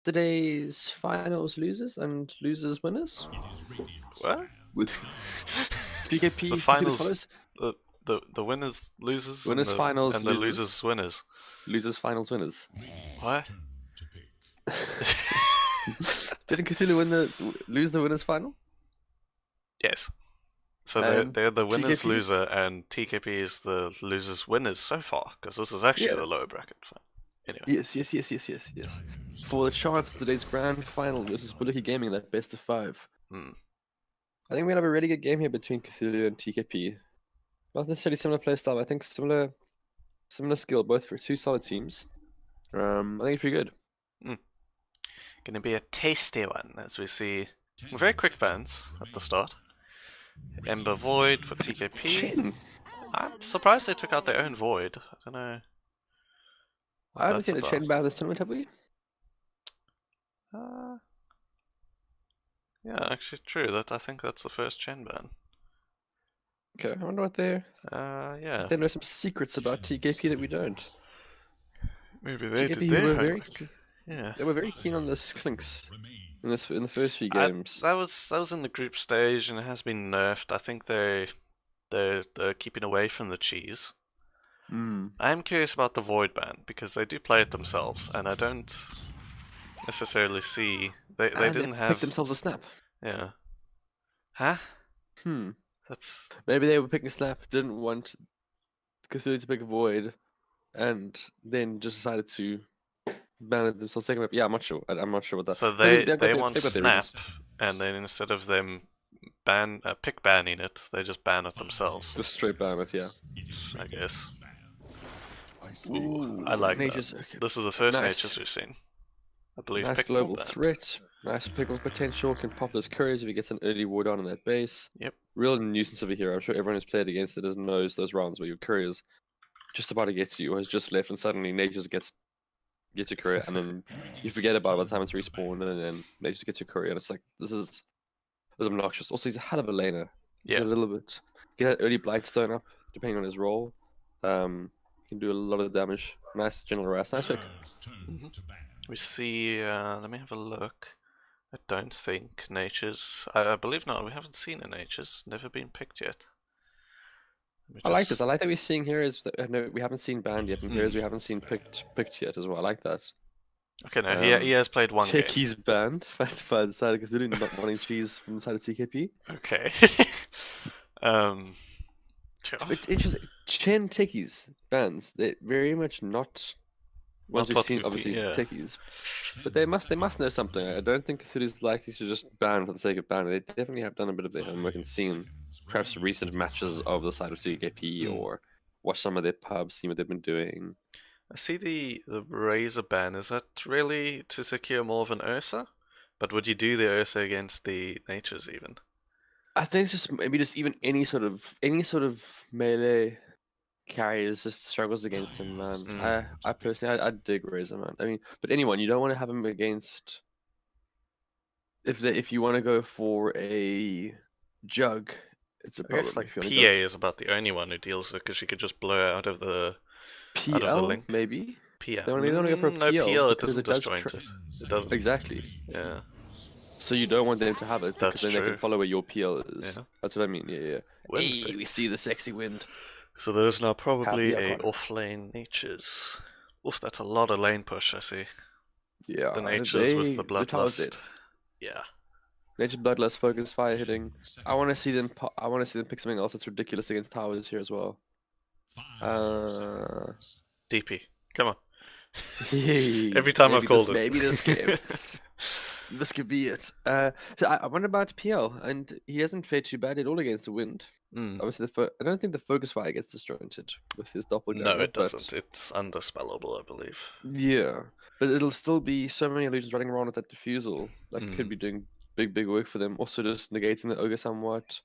Today's finals losers and losers winners. What? With TKP The Cthulhu's finals, the winners losers and winners finals the losers. losers winners. Losers finals winners. What? Didn't Cthulhu lose the winners final? Yes. So they're the winners TKP? loser, and TKP is the losers winners so far, because this is actually the lower bracket. Anyway. Yes. For the chance, today's grand final versus Bullocky Gaming, that best of 5. I think we have a really good game here between Cthulhu and TKP. Not necessarily similar playstyle, I think similar skill, both for two solid teams. I think it's pretty good. Gonna be a tasty one, as we see very quick bans at the start. Ember Void for TKP. I'm surprised they took out their own Void. I don't know. I haven't seen a Chen ban this tournament, have we? Yeah, actually true. I think that's the first Chen ban. Okay, I wonder what they're... yeah. They know some secrets about TKP that we don't. Maybe they TKP did their very, yeah. They were very keen on this Clinks in the first few games. That was in the group stage, and it has been nerfed. I think they're keeping away from the cheese. I'm curious about the Void ban, because they do play it themselves, and I don't necessarily see they didn't have pick themselves a snap. Yeah. Huh? That's maybe they were picking a snap, didn't want Cthulhu to pick a Void, and then just decided to ban it themselves second map. Yeah, I'm not sure. I'm not sure what that. So they want snap, and then instead of them pick banning it, they just ban it themselves. Just straight ban it, yeah. I guess. Ooh, I like that. This is the first Natures we've seen. I believe. Nice global threat. Nice pick of potential. Can pop those couriers if he gets an early ward on that base. Yep. Real nuisance of a hero. I'm sure everyone who's played against it knows those rounds where your couriers just about to get to you, or has just left, and suddenly Natures gets your courier, and then you forget about it by the time it's respawned, and then Natures gets your courier, and it's like this is obnoxious. Also, he's a hell of a laner. Yeah. He's a little bit. Get that early Blightstone up, depending on his role. Can do a lot of damage. Nice general rest. Nice pick. We see. Let me have a look. I don't think Natures. I believe not. We haven't seen a Natures. Never been picked yet. I like this. I like that we're seeing heroes that we haven't seen banned yet, and heroes we haven't seen picked yet as well. I like that. Okay, no, he has played one game. He's banned. First by the side because they're not wanting cheese from the side of TKP. Okay. Interesting. Chen techies bans. They're very much not ones we've seen, obviously, techies. But they must know something. I don't think Cthulhu's likely to just ban for the sake of banning. They definitely have done a bit of their homework and seen perhaps recent matches of the side of TKP or watch some of their pubs, see what they've been doing. I see the Razor ban. Is that really to secure more of an Ursa? But would you do the Ursa against the Natures even? I think it's just maybe just even any sort of melee carriers just struggles against him, man. I personally I dig Razor, man. I mean, but anyone, you don't want to have him against. If you want to go for a Jug, it's a problem. I guess, PA is about the only one who deals with, because she could just blow out of the link. Maybe. PL. They don't want to go for a PL. No, PL, it doesn't disjoint it. It doesn't. Exactly. Yeah. So you don't want them to have it, because then true. they can follow where your PL is. Yeah. That's what I mean, yeah. Hey, we see the sexy wind. So there's now probably a off-lane Natures. Oof, that's a lot of lane push, I see. Yeah. The Natures with the Bloodlust. Yeah. Nature Bloodlust, focus, fire hitting. I want to see them pick something else that's ridiculous against towers here as well. DP. Come on. Yay. Every time I've called it. Maybe this game. This could be it. So I wonder about PL, and he hasn't fared too bad at all against the wind. Obviously, I don't think the focus fire gets disjointed with his doppelganger. No, it doesn't. It's underspellable, I believe. Yeah, but it'll still be so many illusions running around with that diffusal that could be doing big work for them. Also, just negating the ogre somewhat.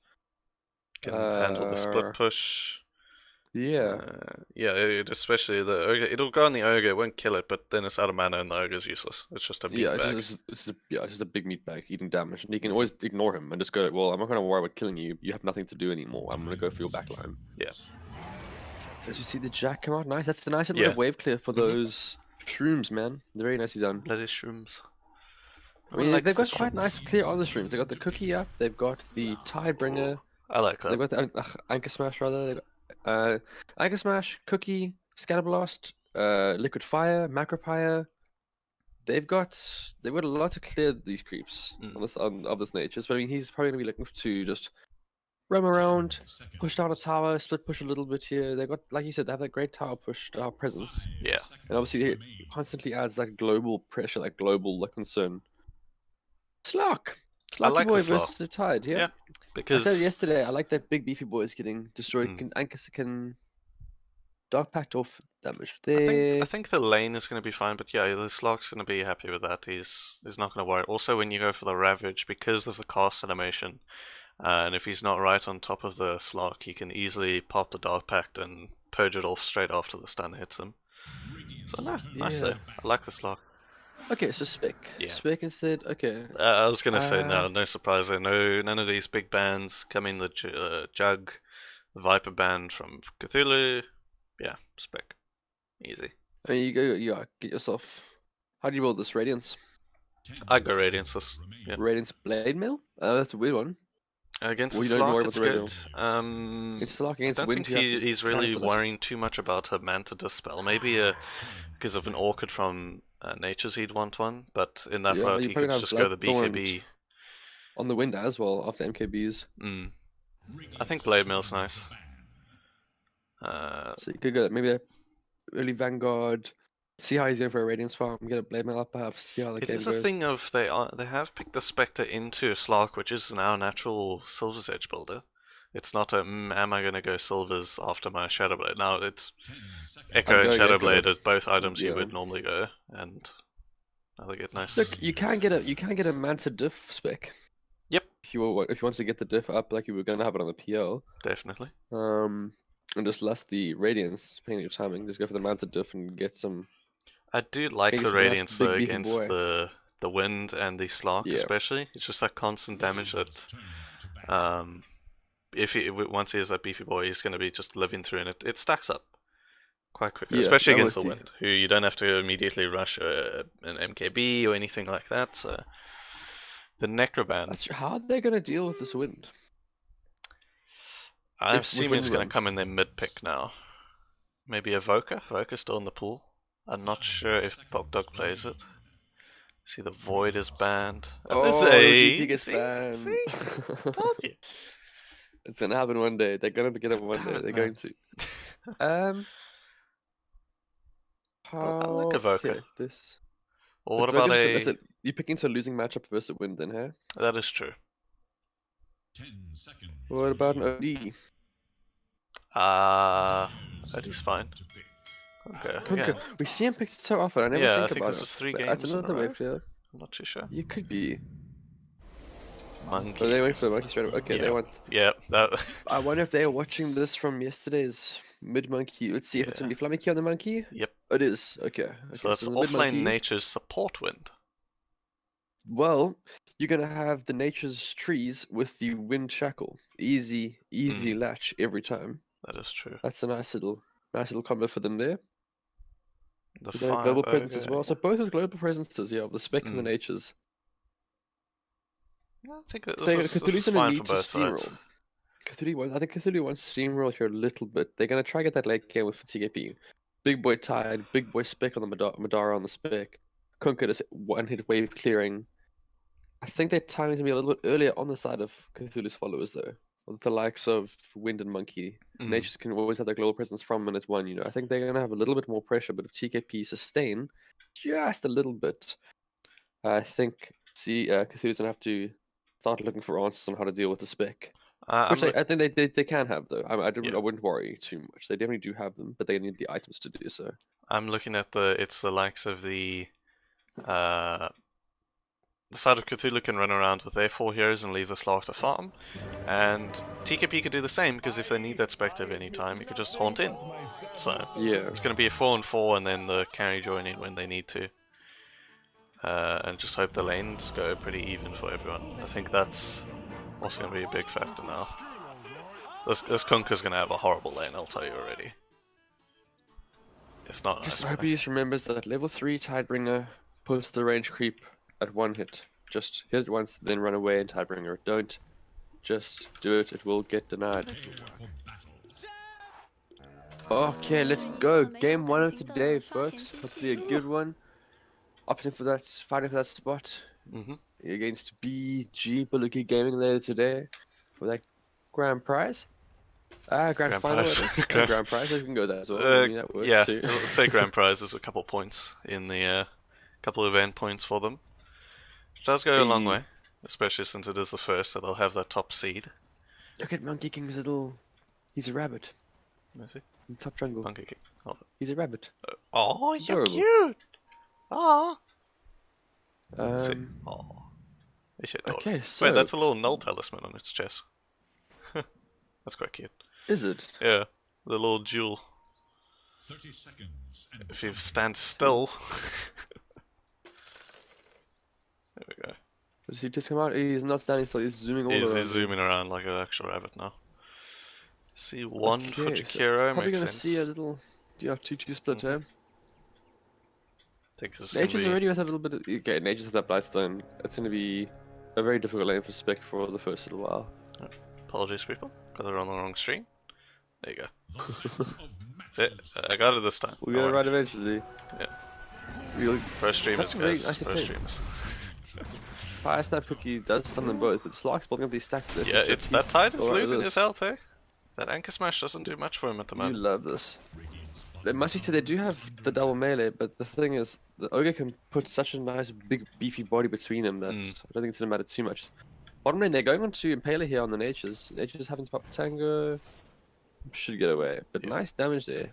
Can handle the split push. Yeah. Especially the ogre. It'll go on the ogre, it won't kill it, but then it's out of mana and the ogre's useless. It's just a meat bag. It's just a big meat bag eating damage. And you can always ignore him and just go, well, I'm not going to worry about killing you. You have nothing to do anymore. I'm going to go for your backline. Yeah. As we see the Jack come out, nice. That's a nice little wave clear for those shrooms, man. They're very nicely done. Bloody shrooms. I mean, they've got quite nice clear on the streams. They've got the Cookie up, they've got the Tidebringer. I like so that. They've got the Anchor Smash, rather. They've got Anchor Smash, Cookie, Scatterblast, Liquid Fire, Macropire. They've got a lot to clear these creeps of this nature. But I mean, he's probably gonna be looking to just roam around, push down a tower, split push a little bit here. They've got, like you said, they have that great tower push presence. Yeah. And obviously it constantly adds that global pressure, that global concern. Slock! I like boy the Slock. versus the Tide, yeah. Because I said yesterday, I like that big beefy boy is getting destroyed. Can Dark Pact off damage there. I think the lane is going to be fine, but yeah, the Slock's going to be happy with that. He's not going to worry. Also, when you go for the Ravage, because of the cast animation, and if he's not right on top of the Slock, he can easily pop the Dark Pact and purge it off straight after the stun hits him. So no, nice there. I like the Slock. Okay, so Spec. Yeah. Spec instead, okay. I was going to say, no surprise there. None of these big bands come in, the Jug, the Viper band from Cthulhu. Yeah, Spec. Easy. I mean, get yourself... How do you build this? Radiance? I go Radiance. Yeah. Radiance Blade Mail? That's a weird one. Against Slock, it's good. It's Slock against I don't think he's really worrying too much about a Manta Dispel. Maybe because of an Orchid from Nature's he'd want one, but in that route he could just go the BKB. On the wind as well, after MKBs. I think Blade Mail's nice. So you could go maybe a early Vanguard, see how he's going for a Radiance farm, get a Blade Mail up perhaps, see how the game goes. It is a thing of they have picked the Spectre into Slock, which is now a natural Silver's Edge builder. It's not a, am I going to go Silvers after my Shadowblade? Now it's Echo and Shadowblade as both items you would normally go, and I think it's nice. Look, you can get a Manta Diff spec. Yep. If you wanted to get the diff up like you were going to have it on the PL. Definitely. And just lust the Radiance, depending on your timing. Just go for the Manta Diff and get some... I do like the Radiance though against the Wind and the Slock especially. It's just that constant damage that... once he is that beefy boy, he's going to be just living through, and it stacks up quite quickly, especially against the Wind, who you don't have to immediately rush an MKB or anything like that. So the Necroband. How are they going to deal with this Wind? I assume it's going to come in their mid pick now. Maybe a Voka. Voka's still in the pool. I'm not sure if Bogdog plays it. See, the Void is banned. GP gets banned. Told you. It's gonna happen one day. They're gonna get it one day. They're going to. I like a Voka. This. Or what about you're picking to a losing matchup versus Wind then, huh? That is true. 10 seconds. What about an OD? OD's fine. Okay. Yeah. We see him picked so often. I never think about this it. Is 3 games. That's another way. I'm not too sure. You could be. Monkey. So they went for the monkey straight away. Okay, they went. Yeah. I wonder if they are watching this from yesterday's mid monkey. Let's see if it's gonna be Flammy on the monkey. Yep. It is. Okay. So that's offlane Nature's support Wind. Well, you're gonna have the Nature's trees with the Wind shackle. Easy latch every time. That is true. That's a nice little combo for them there. The global presence as well. So both with global presences, of the Spec and the Natures. I think this is fine for both sides. I think Cthulhu wants to steamroll here a little bit. They're going to try to get that late game with TKP. Big boy Tide, big boy Spec on the Madara on the Spec. Kunkka just one-hit wave clearing. I think their timing's going to be a little bit earlier on the side of Cthulhu's followers, though. With the likes of Wind and Monkey. Natures can always have their global presence from minute 1, I think they're going to have a little bit more pressure, but if TKP sustain just a little bit, I think Cthulhu's going to have to start looking for answers on how to deal with the Spec. Which I think they can have, though. I wouldn't worry too much. They definitely do have them, but they need the items to do so. I'm looking at the likes of the side of Cthulhu can run around with their 4 heroes and leave the Slock to farm, and TKP could do the same, because if they need that Spectre at any time, you could just haunt in. So it's going to be a 4-4, and then the carry join in when they need to. And just hope the lanes go pretty even for everyone. I think that's also going to be a big factor now. This Kunkka's going to have a horrible lane, I'll tell you already. It's not nice. I hope he just remembers that level 3 Tidebringer puts the range creep at 1 hit. Just hit it once, then run away and Tidebringer. Don't just do it, it will get denied. Okay, let's go. Game 1 of today, folks. Hopefully a good one. Opting for that, fighting for that spot against BG Bullocky Gaming later today for that grand prize. Grand final. Grand prize. We can go there as well. I mean, that works yeah, too. say grand prize is a couple points in the couple event points for them. It does go a long way, especially since it is the first, so they'll have that top seed. Look at Monkey King's little. He's a rabbit. Where is he? In top jungle. Monkey King. Oh. He's a rabbit. Oh, you're cute. Oh. Okay, so... Wait, that's a little null talisman on its chest. That's quite cute. Is it? Yeah, the little jewel. 30 seconds. If you stand still. There we go. Does he just come out? He's not standing still, he's zooming all around. He's zooming around like an actual rabbit now. See one for Jakiro, probably makes gonna sense. see a little 2-2 split here. Nature's already with a little bit of... Okay, Nature's with that Blightstone. It's gonna be a very difficult lane for Spec for the first little while. Apologies, people, because they're on the wrong stream. There you go. I got it this time. We'll get it right eventually. Yeah. First streamers, guys. First streamers. Fire Snap Cookie does stun them both, but Slark's building up these stacks to this. Yeah, it's that Tide is losing his health, eh? That Anchor Smash doesn't do much for him at the moment. You love this. They must be said they do have the double melee, but the thing is, the Ogre can put such a nice, big, beefy body between them that I don't think it's gonna matter too much. Bottom lane, they're going on to Impaler here on the Natures. Natures having to pop Tango. Should get away, but nice damage there.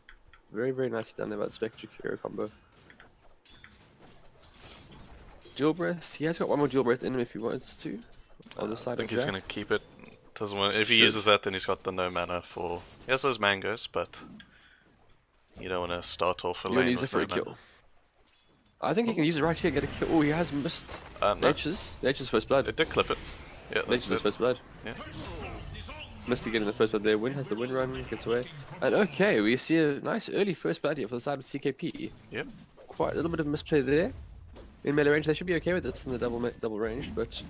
Very, very nicely done there by the Spectre Cure combo. Dual Breath. He has got one more Dual Breath in him if he wants to. On the side I think he's gonna keep it. Doesn't want. If he uses that, then he's got the no mana for. He has those mangoes, but you don't want to start off a lane use it for a kill. I think he can use it right here and get a kill. Oh, he has missed. No. Nature's first blood. It did clip it. Yeah, Nature's first blood. Yeah. Missed again in the first blood there. Win has the win run, gets away. And okay, we see a nice early first blood here for the side of CKP. Yep. Quite a little bit of misplay there. In melee range, they should be okay with this in the double range, but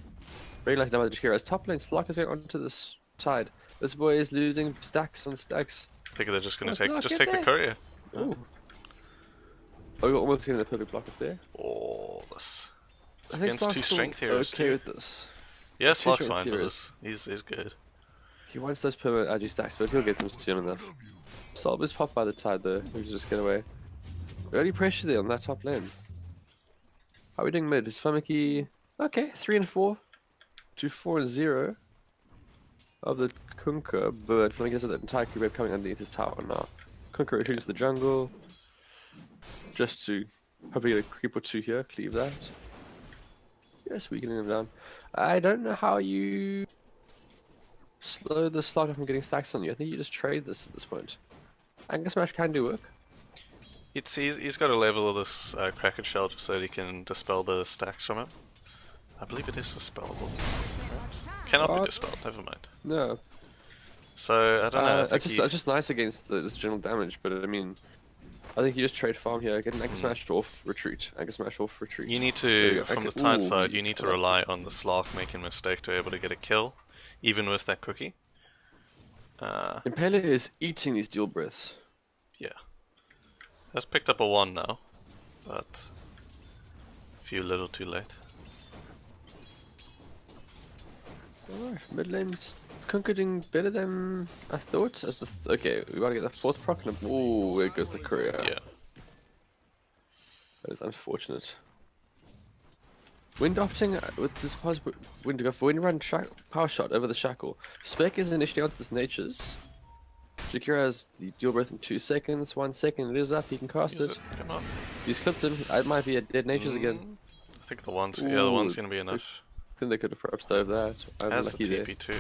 very nice now by the Jakira's top lane. Slark is going onto this Tide. This boy is losing stacks on stacks. I think they're just going to take the courier. Ooh. Oh, we're almost getting the perfect block up there. Oh, this. It's I think against two strength heroes. Okay with this. Yeah, Slark's fine for this. He's good. He wants those permanent agi stacks, but he'll get them soon enough. Solve is popped by the Tide though. He'll just get away. Early pressure there on that top lane. How are we doing mid? Is Famiki... Okay, 3 and 4. To 4 and 0. Of the Kunkka, but when I get to that entire creep wave coming underneath his tower now. Kunkka retreats to the jungle. Just to hopefully get a creep or two here, cleave that. Yes, weakening him down. I don't know how you slow the Slaughter from getting stacks on you. I think you just trade this at this point. Anchor Smash can do work. He's got a level of this Kraken Shell just so that he can dispel the stacks from it. I believe it is dispellable. Cannot be dispelled, never mind. No. So, I don't know. It's just nice against this general damage, but I mean, I think you just trade farm here, get an Anchor Smash off, retreat. Anchor Smash off, retreat. You need to, from the Tide side, you need to rely on the Slark making a mistake to be able to get a kill, even with that cookie. Impaler is eating these dual breaths. Yeah. Has picked up a 1 now, but a few little too late. Alright, mid lane's conquering better than I thought. As the okay, we want to get the 4th proc. Ooh, there goes the courier. Yeah. That is unfortunate. Wind opting with this wind to go for wind run power shot over the shackle. Spec is initially onto this Nature's. Jakiro has the dual breath in 2 seconds. 1 second, it is up. He can cast it. Come on. He's clipped him. It might be a dead Nature's again. I think the one's the one's gonna be enough. I think they could have perhaps stove that. I'm Has lucky the there. TP too.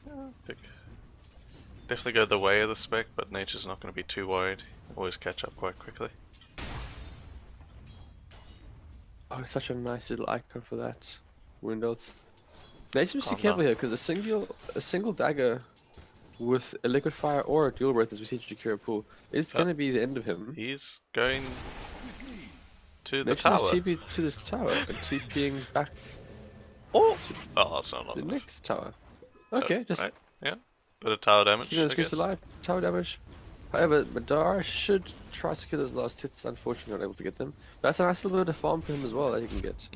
Yeah, definitely go the way of the Spec, but Nature's not going to be too worried. Always catch up quite quickly. Oh, such a nice little icon for that. Windows. Nature must be careful here because a single dagger with a liquid fire or a dual breath, as we see Jakiro pull, is going to be the end of him. He's going To the tower. Just TP to the tower and TPing back. Oh, that's not a lot. The next tower. Okay, just right. Yeah, bit of tower damage. keep those creeps alive. Tower damage. However, Madara should try to secure those last hits. Unfortunately, not able to get them. But that's a nice little bit of farm for him as well that he can get.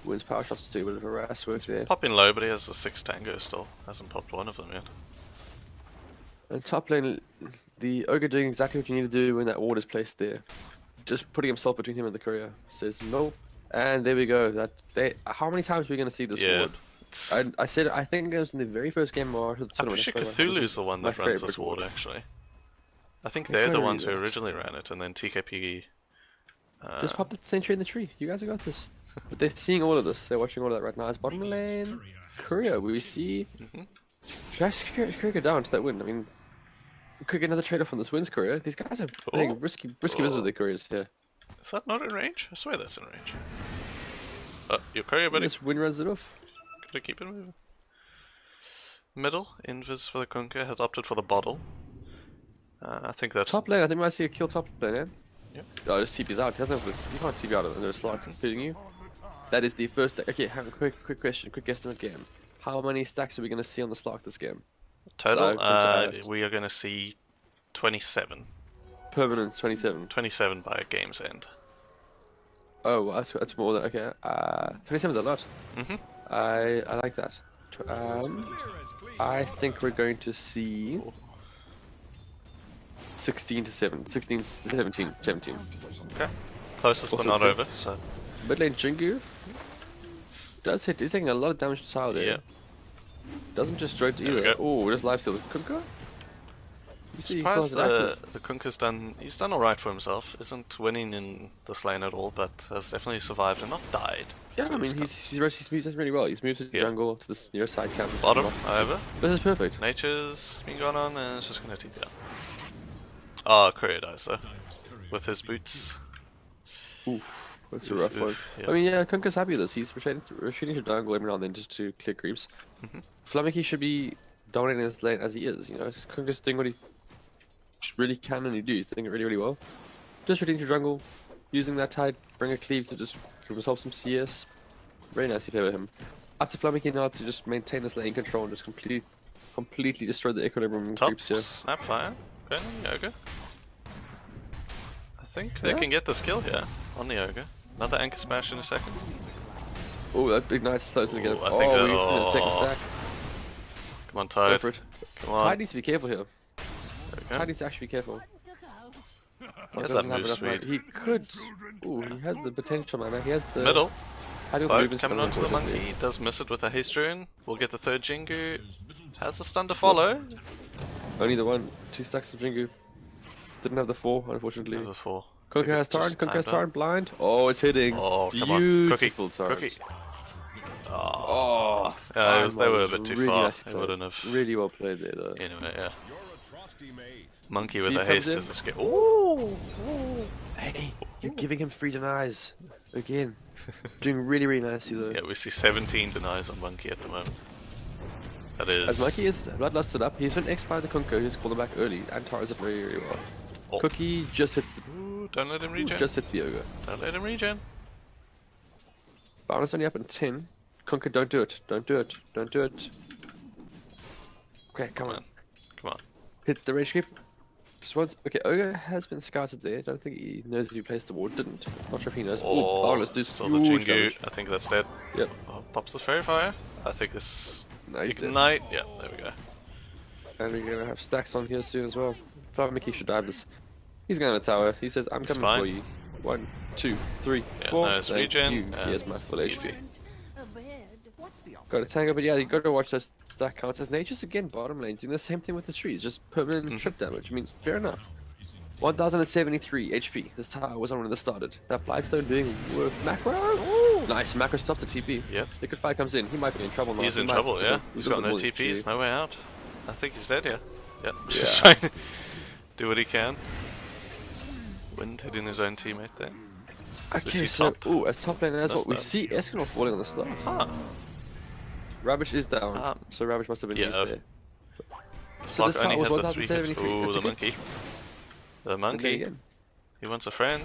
Wins power shots too, a bit of harass work there. Popping low, but he has the 6 tango still. Hasn't popped one of them yet. And top lane, the ogre doing exactly what you need to do when that ward is placed there. Just putting himself between him and the courier. Says no, and there we go. How many times are we going to see this ward? I said I think it was in the very first game of the tournament. I'm pretty sure Cthulu's the one that runs this ward actually. I think they're the ones who originally ran it, and then TKP. Just pop the sentry in the tree. You guys have got this. But they're seeing all of this. They're watching all of that right now. It's bottom lane. Courier, we see. Should I courier down to that win? I mean, we could get another trade off on this wins courier. These guys are playing risky business with their couriers here. Is that not in range? I swear that's in range. Your courier, buddy. This win runs it off. Gotta keep it moving. Middle, Invis for the Kunkka has opted for the bottle. I think that's top lane. I think we might see a kill top lane. Yeah. Yep. Oh, just TP's out. He doesn't have you can't TP out under a slot, hitting you. That is the first. Okay, have a quick question, quick guesstimate game. How many stacks are we going to see on the slot this game? Total, we are going to see 27. Permanent 27. 27 by game's end. Oh, well, that's more than okay. 27 is a lot. I like that. I think we're going to see 16 to 7, 16, 17. Okay. Closest but not over. So. Mid lane Jingu does hit. He's taking a lot of damage to tower there. Yeah. Doesn't just straight either. Oh, just life steals. Kunkka? You see, surprised the Kunkka's done. He's done alright for himself. Isn't winning in this lane at all, but has definitely survived and not died. Yeah, I mean, he's moved really well. He's moved to the jungle to this near side camp. Bottom, however. This is perfect. Nature's been going on and it's just gonna TP out. Oh, Courier dies though. With his boots. Oof. That's a rough one. Yeah. I mean, yeah, Kunkka's happy with this. He's retreating to jungle every now and then just to clear creeps. Flamiki should be dominating this lane as he is. You know, Kunkka's doing what he really can and he do. He's doing it really, really well. Just retreating to jungle, using that tide, bring a cleave to just give himself some CS. Very nicely played with him. Up to Flamiki now to just maintain this lane control and just completely destroy the equilibrium creeps here. Snapfire. Okay, Yoga. I think they can get the skill here on the Yoga. Another anchor smash in a second. Oh, that ignites slows him again. I think he's in the second stack. Come on, Tide. Come on. Tide needs to be careful here. Tide needs to actually be careful. He has that move speed. He could. Ooh, he has the potential, man. He has the middle. Coming onto the monkey. He does miss it with a haste rune. We'll get the third Jingu. Has the stun to follow. Only the 2 stacks of Jingu. Didn't have the 4, unfortunately. Never 4. Kunkka has Torrent, Kunkka has Torrent, blind. Oh, it's hitting. Oh, come on. Beautiful Torrent. Oh. They were a bit too far. They wouldn't have. Really well played there, though. Anyway, yeah. Monkey with a haste is a skill. Ooh. Hey, you're giving him 3 denies. Again. Doing really, really nicely, though. Yeah, we see 17 denies on Monkey at the moment. That is. As Monkey is bloodlusted up, he's been X by the Kunkka, who's called him back early, and Tara's it very, very well. Cookie just hits the... Ooh, don't let him regen. Just hits the ogre. Don't let him regen. Bonus only up in 10. Kunkka, don't do it. Don't do it. Don't do it. Okay, come on. Come on. Hit the rage creep. Just once. Okay, ogre has been scouted there. Don't think he knows if he placed the ward. Didn't. Not sure if he knows. Oh, let's do still the Jingu. I think that's dead. Yep. Oh, pops the fairy fire. I think this... Nice. Ignite. Yeah, there we go. And we're gonna have stacks on here soon as well. Flamiki should dive this. He's going to the tower. He says, I'm coming for you. 1, 2, 3, 4. Nice regen. He has my full HP. Got a tango, but yeah, you got to watch those stack counts. As Nature's again bottom lane, doing the same thing with the trees, just permanent trip damage. I mean, fair enough. 1073 HP. This tower wasn't when it started. That Blightstone doing work. Macro? Ooh. Nice, Macro stops the TP. Yep. Liquid Fire comes in. He might be in trouble now. He's in trouble, yeah. He's got no TPs, no way out. I think he's dead, yeah. Yep. Yeah. Just trying to do what he can. Wind hitting his own teammate there. Okay, so as top lane as well, we see Escanor falling on the slot. Huh. Rubbish is down, so Rubbish must have been used there. So this only had the 3 hits. Ooh, the monkey. The monkey. He wants a friend.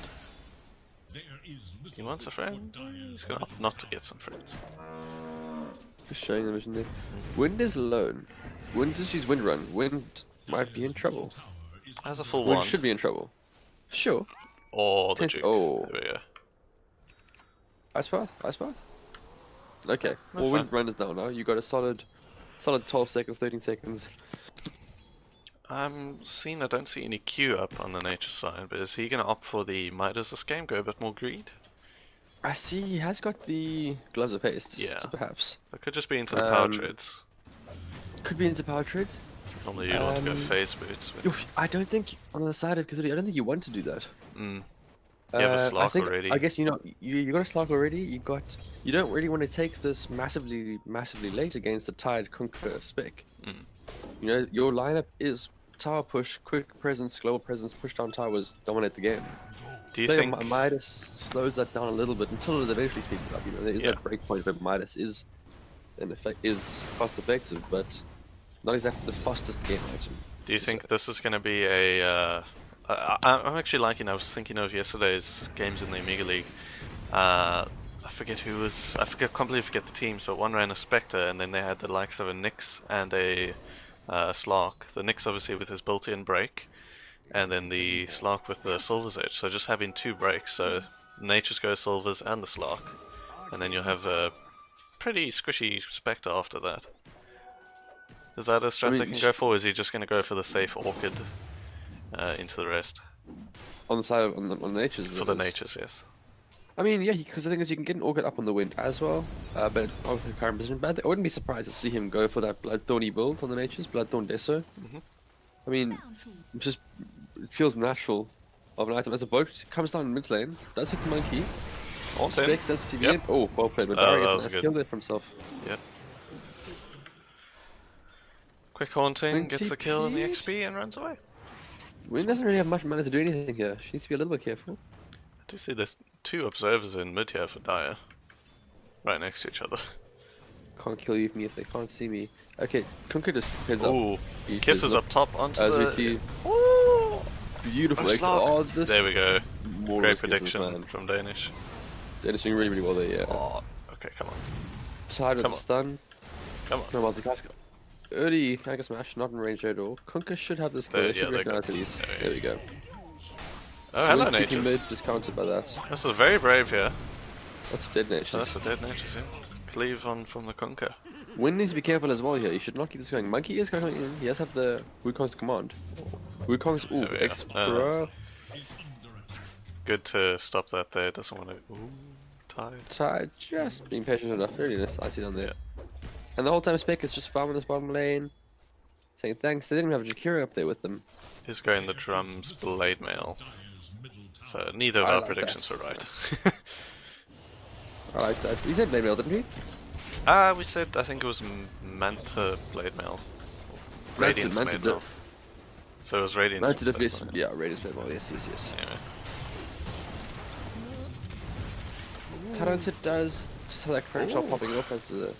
He wants a friend. He's gonna opt not to get some friends. Just showing the vision there. Wind is alone. Wind just use Wind Run. Wind might be in trouble. Has a full Wind wand. should be in trouble. Sure. Or the Duke. Oh. There we go. Ice Path? Ice Path? Okay. That's Well, Wind fine. Run is down now. You got a solid 12 seconds, 13 seconds. I don't see any Q up on the nature side, but is he gonna opt for the Midas this game? Go a bit more greed? I see he has got the Gloves of Haste. Yeah. So perhaps. It could just be into the power treads. Could be into power trades. Normally you'd want to go phase boots. But... I don't think on the side of Cthulhu, I don't think you want to do that. You have a Slark already. I guess you got a Slark already. You don't really want to take this massively late against the tied Kunkka spec. You know, your lineup is tower push, quick presence, global presence, push down towers, dominate the game. Do you think Midas slows that down a little bit until it eventually speeds it up? You know, there is that break point where Midas is cost effective, but not exactly the fastest game item. Do you think this is going to be a? I'm actually liking. I was thinking of yesterday's games in the Amiga League. I forget who was. Completely forget the team. So one ran a Spectre, and then they had the likes of a Nyx and a Slark. The Nyx obviously with his built-in break, and then the Slark with the Silver's Edge. So just having two breaks. So Nature's Go Silvers and the Slark, and then you'll have a pretty squishy Spectre after that. Is that a strat they can go for, or is he just going to go for the safe Orchid into the rest? On the side of on the Natures? For the Natures, yes. I mean, yeah, because the thing is you can get an Orchid up on the Wind as well, but obviously current position. But I wouldn't be surprised to see him go for that Bloodthorny build on the Natures, Bloodthorn Deso. I mean, it feels natural of an item. As a boat comes down mid lane, does hit the monkey. Spec does TV in. Oh, well played, but Barry gets a nice kill there for himself. Yep. Quick Haunting, gets the kill and the XP and runs away. Wind doesn't really have much mana to do anything here. She needs to be a little bit careful. I do see there's two observers in mid here for Dire. Right next to each other. Can't kill you if they can't see me. Okay, Kunkka just heads up. Ooh, kisses up top onto as the... we see. Ooh! Beautiful exit. Oh, this there we go. more Great prediction from Danish. Danish doing really well there, yeah. Oh, okay, come on. Tied with the stun. Come on. No, multi-cast. Early Mega Smash, not in range at all. Kunkka should have this kill. They should recognize it. There we go. Oh, so hello, Natures. Mid, just countered by that. This is very brave here. That's a dead Natures. Oh, that's a dead Natures, yeah. Cleave on from the Kunkka. Wind needs to be careful as well here. You should not keep this going. Monkey is going in. He does have the Wukong's command. Wukong's X-Pro. Good to stop that there. Doesn't want to. Ooh, tied. Just being patient enough. Really nice. I see down there. And the whole time Spec is just farming this bottom lane. Saying thanks. They didn't even have a Jakira up there with them. He's going the drums blade mail. So neither of our predictions were right. I like that. We said blade mail, didn't we? We said, I think it was Manta blade mail. Radiance blade mail. So it was Radiance blade mail. Yeah, Radiance blade mail. Yes. Anyway. Tyrant does just have that credit shot popping up as the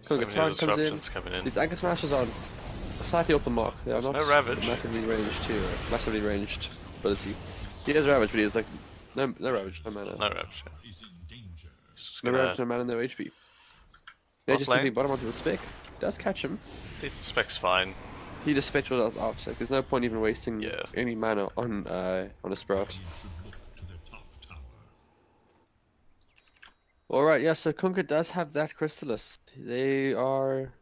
Kunkka comes in. Coming in. These anchor smashes are slightly off the mark. They are not no Ravage. massively ranged ability. He has Ravage, but he has like no Ravage, no mana. No Ravage. No Ravage, no mana, no HP. They just simply bottom onto the Spec. Does catch him. The Spec's fine. He just spectral us out. Like, there's no point even wasting any mana on a Sprout. Alright, yeah, so Kunkka does have that Crystallis. They are,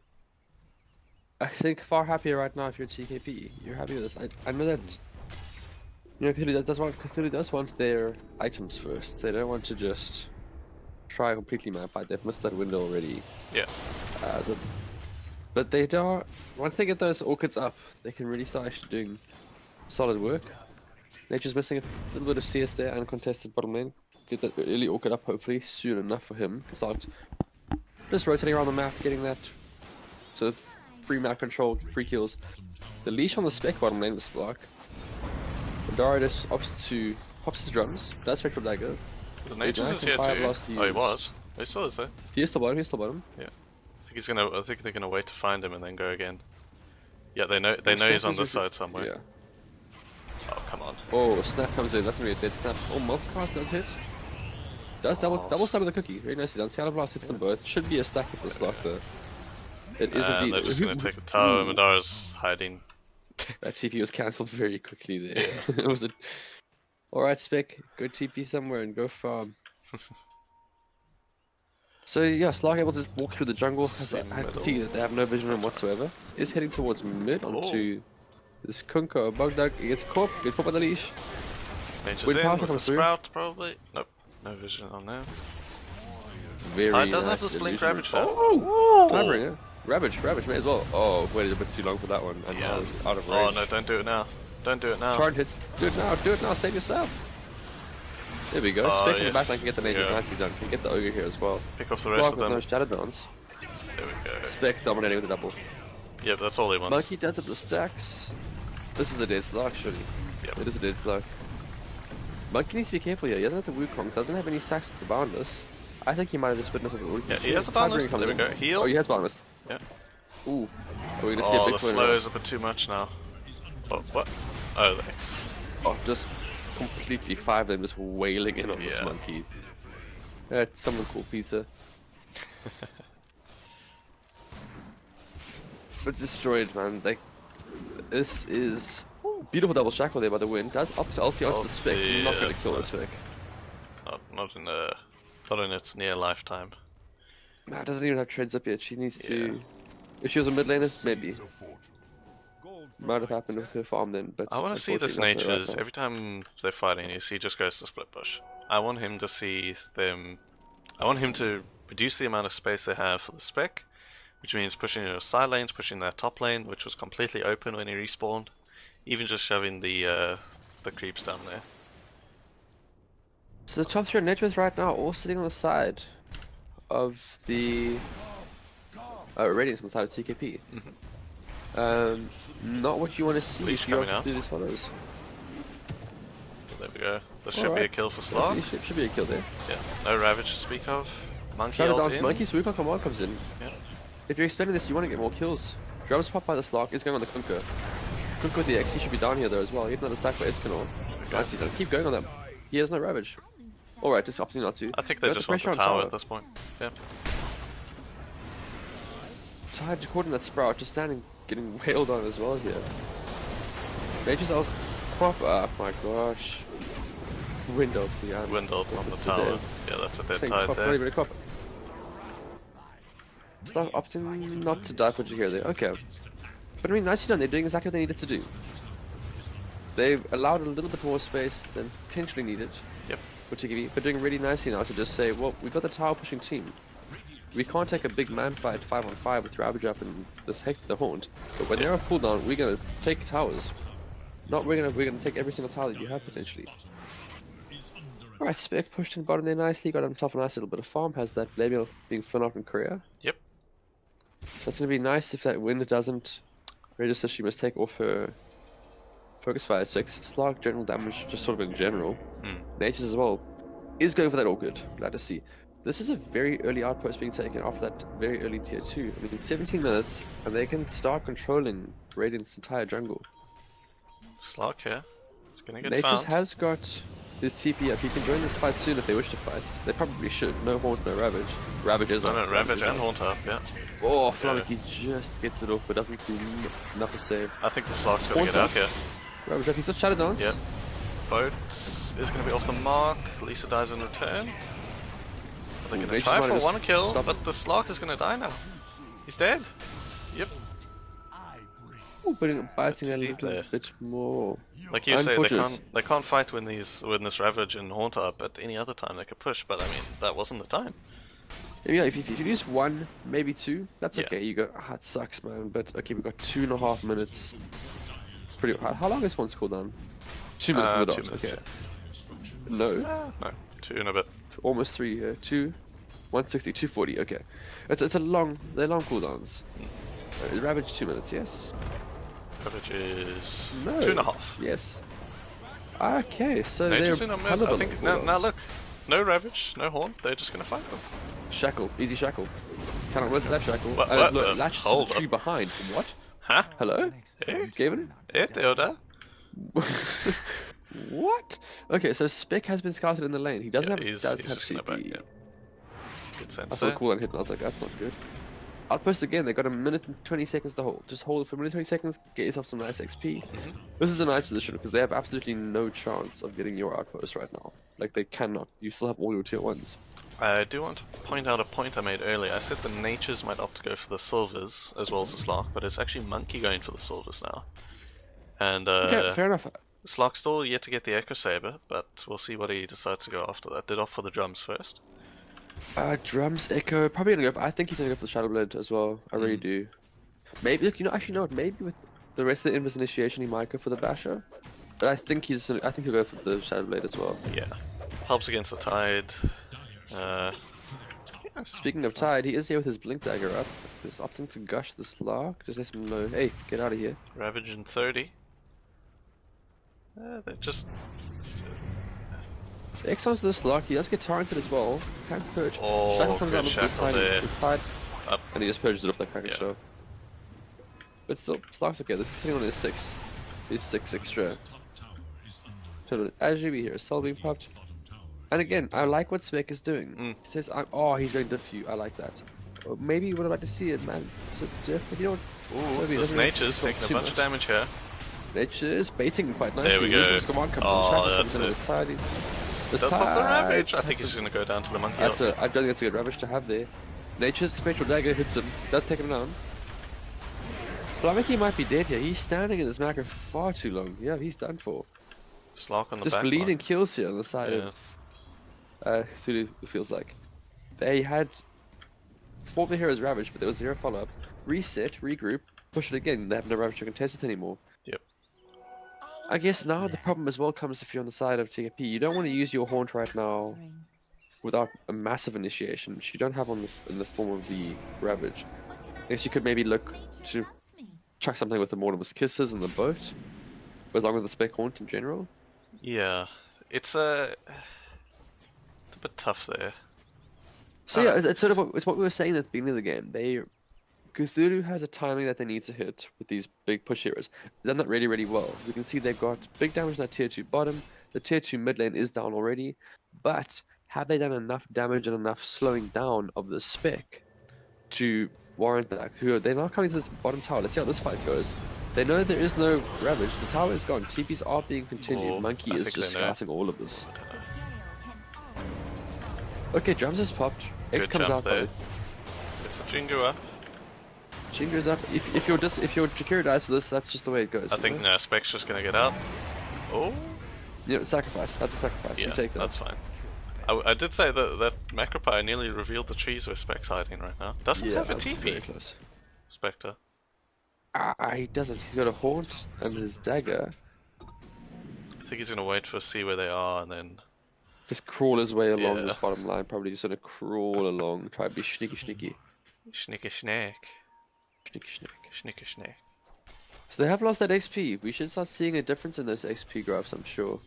I think, far happier right now if you're TKP. You're happy with this. I know that, you know, Cthulhu does want their items first. They don't want to just try completely map fight. They've missed that window already. Yeah. But they are, once they get those Orchids up, they can really start actually doing solid work. Nature's missing a little bit of CS there, uncontested bottom lane. Get that early Orchid up hopefully soon enough for him to start just rotating around the map, getting that sort of free map control, free kills. The leash on the Spec bottom lane, the Slark. Dara just opts his drums, does Spectral Dagger. The Nature's is here too. Oh, he was. He still is there. He is still bottom, Yeah. I think they're gonna wait to find him and then go again. Yeah, they know he's on this side somewhere. Yeah. Oh, come on. Oh, snap comes in, that's gonna be a dead snap. Oh, multicast does hit. Does double stab with the cookie. Very nicely done. Scatter Blast hits them both. Should be a stack with the slot though. It is indeed. They're just going to take a tower. Madara's hiding. That TP was cancelled very quickly there. Yeah. It was a... Alright, Spec. Go TP somewhere and go farm. So yeah, Slark able to just walk through the jungle. I can see that they have no vision on whatsoever. Is heading towards mid onto this Kunko or Bugdug. He gets caught by the leash. Nature's in with the Sprout, probably. Nope, no vision on there. Very it does nice have this Blink Ravage though. Oh! Timering, yeah. Ravage may as well. Oh, waited a bit too long for that one. And now it's out of range. Oh no, don't do it now. Don't do it now. Charge hits. Do it now, save yourself. There we go. Spec in the backline can get the nature nicely done. Can get the Ogre here as well. Pick off the rest of them. No Shadow Dance. There we go. Spec dominating with the double. Yep, that's all he wants. Monkey does up the stacks. This is a dead Slark, surely. Yep. It is a dead Slark. Monkey needs to be careful here. He doesn't have the Wukongs, doesn't have any stacks to Boundless. I think he might have just bitten off a Wukongs. Yeah, he has a Boundless. There we go. Heal. Oh, he has Boundless. Yeah. Ooh. Are we gonna see a big the slow is a bit too much now. Oh, what? Oh, the X. Oh, just completely 5 of them just wailing in on this monkey. Someone called Peter. But destroyed, man. Like, this is beautiful double shackle there by the wind. Does up to ulti onto the Spec. Not gonna kill the Spec. Not in its near lifetime. Nah, doesn't even have treads up yet. She needs to. If she was a mid laner, maybe. Might have happened with her farm then, but I want to see this Nature's every time they're fighting. You see, he just goes to split push. I want him to see them. I want him to reduce the amount of space they have for the Spec, which means pushing their side lanes, pushing their top lane, which was completely open when he respawned, even just shoving the creeps down there. So the top 3 Nature's right now all sitting on the side of the Radiance on the side of TKP. Not what you want to see if you do these follows. There we go. This should be a kill for Slark. Should be a kill there. Yeah, no Ravage to speak of. Monkey Shadow ult Dance in. Monkey, Swoop Command comes in. Yeah. If you're expanding this, you want to get more kills. Drums pop by the Slark, is going on the Kunko. Kunko with the X, he should be down here though as well. Get another stack for Escanor. Nicely done. Keep going on that. He has no Ravage. Alright, just opting not to. I think they just want the tower at this point. Yeah. Tied caught in that Sprout, just standing, getting wailed on as well here. Nature's ult pop up, my gosh. Wind ult, yeah. Wind ult on the tower. Yeah, that's a dead tide there. Start opting not to die push here there. Okay. But I mean, nicely done. They're doing exactly what they needed to do. They've allowed a little bit more space than potentially needed. Yep. For TKB, but doing really nicely now to just say, well, we've got the tower pushing team. We can't take a big man fight 5-on-5 with Ravage up and this the Haunt. But when they're on cooldown, we're gonna take towers. We're gonna take every single tower that you have potentially. Alright, Spec pushed in bottom there nicely, got himself a nice little bit of farm, has that Blabiel being flown off in Korea. Yep. So it's gonna be nice if that wind doesn't register. She must take off her focus fire at 6. Slark general damage, just sort of in general. Nature's as well is going for that all good. Glad to see. This is a very early outpost being taken off that very early tier 2. I mean, 17 minutes, and they can start controlling Radiant's entire jungle. Slark here. It's gonna get Nature's found. has got his TP up. He can join this fight soon if they wish to fight. They probably should. No Haunt, no Ravage. Ravage is no, Ravage and Haunt up, yeah. Oh, Flummocky just gets it off, but doesn't do enough to save. I think the Slark's gonna get out here. Ravage up, he's got Shadow Dance. Yep. Boat is gonna be off the mark. Lisa dies in return. They're gonna try for one kill, but the Slark is gonna die now. He's dead. Yep. Oh, but biting a little bit more. Like you say, they can't fight when this Ravage and Haunt are up. At any other time they could push, but I mean that wasn't the time. Yeah, if you use 1, maybe 2, that's okay. You go, it sucks, man. But okay, we've got 2.5 minutes. Pretty hard. How long is one's cooldown? 2 minutes in the dot. Okay. No. No, 2 and a bit. Almost 3. 2, 160, 240. Okay. It's a long. They're long cooldowns. Ravage 2 minutes. Yes. Ravage is no. 2.5. Yes. Okay, so Nature's they're in I think now look, no Ravage, no Haunt. They're just gonna fight them. Shackle, easy shackle. Cannot resist that shackle. What? Look, latch to the tree behind. What? Huh? Hello? Hey? Gavin? Hey, Theoda. What? Okay, so Spec has been scouted in the lane. He doesn't have he's have just gonna back, yeah. Good sense I saw a cooldown hit and I was like, that's not good. Outpost again, they got a minute and 20 seconds to hold. Just hold it for a minute and 20 seconds, get yourself some nice XP. This is a nice position because they have absolutely no chance of getting your outpost right now. Like, they cannot. You still have all your tier 1s. I do want to point out a point I made earlier. I said the Natures might opt to go for the silvers as well as the Slark, but it's actually Monkey going for the silvers now. And okay, fair enough. Slark's still yet to get the Echo Saber, but we'll see what he decides to go after that. Did opt for the drums first. Drums, Echo, probably gonna go. I think he's gonna go for the Shadow Blade as well. I really do. Maybe, look, actually, no. Maybe with the rest of the Invis initiation, he might go for the Basher. But I think he'll go for the Shadow Blade as well. Yeah, helps against the Tide. Speaking of Tide, he is here with his Blink Dagger up. He's opting to gush the Slark. Just let him know, hey, get out of here. Ravage in 30. They're just. X onto the Slark, he does get torrented as well. Can't purge. Oh, Shackle comes out with his Tide. Up. And he just purges it off like package, so. But still, Slark's okay. This is sitting on his 6. He's 6 extra. So as you be here, Soul being popped. And again, I like what Spec is doing. He says, oh, he's going to diff you. I like that. Or maybe you would have liked to see it, man. So diff, but you know what? Ooh, this Nature's taking a bunch of damage here. Nature is baiting quite nicely. There we go. Command comes that's in, it. That's not the Ravage. I think he's going to go down to the Monkey. I don't think it's a good Ravage to have there. Nature's Spectral Dagger hits him. Does take him down. Flamiki might be dead here. He's standing in this macro for far too long. Yeah, he's done for. Slark on the just back bleeding line. Kills here on the side of Cthulu, it feels like. They had fought the hero's Ravage, but there was 0 follow-up. Reset, regroup, push it again. They have no Ravage to contest with anymore. Yep. I guess now the problem as well comes if you're on the side of TKP. You don't want to use your Haunt right now without a massive initiation, which you don't have in the form of the Ravage. I guess you could maybe look to chuck something with the Mortimer's Kisses and the boat, but along with the Spec Haunt in general. Yeah, it's a bit tough there. So yeah, it's sort of it's what we were saying at the beginning of the game. Cthulu has a timing that they need to hit with these big push heroes. They've done that really, really well. We can see they've got big damage in that tier 2 bottom. The tier 2 mid lane is down already, but have they done enough damage and enough slowing down of the Spec to warrant that? They're now coming to this bottom tower. Let's see how this fight goes. They know there is no Ravage. The tower is gone. TPs are being continued. Monkey is just scouting all of this. Okay, drums is popped. X comes out there. It's a Jingu up. Jingu's up. If your Jakira dies to this, that's just the way it goes. I think no, Spec's just gonna get out. Oh. Yeah, sacrifice. That's a sacrifice. Yeah, you take that. That's fine. I did say that Macropie nearly revealed the trees where Spec's hiding right now. Doesn't have a TP. Very close. Spectre. He doesn't. He's got a Haunt and his dagger. I think he's gonna wait for see where they are and then just crawl his way along this bottom line. Probably just gonna crawl along, try to be sneaky. Sneaky snack. Sneaky. So they have lost that XP. We should start seeing a difference in those XP graphs, I'm sure.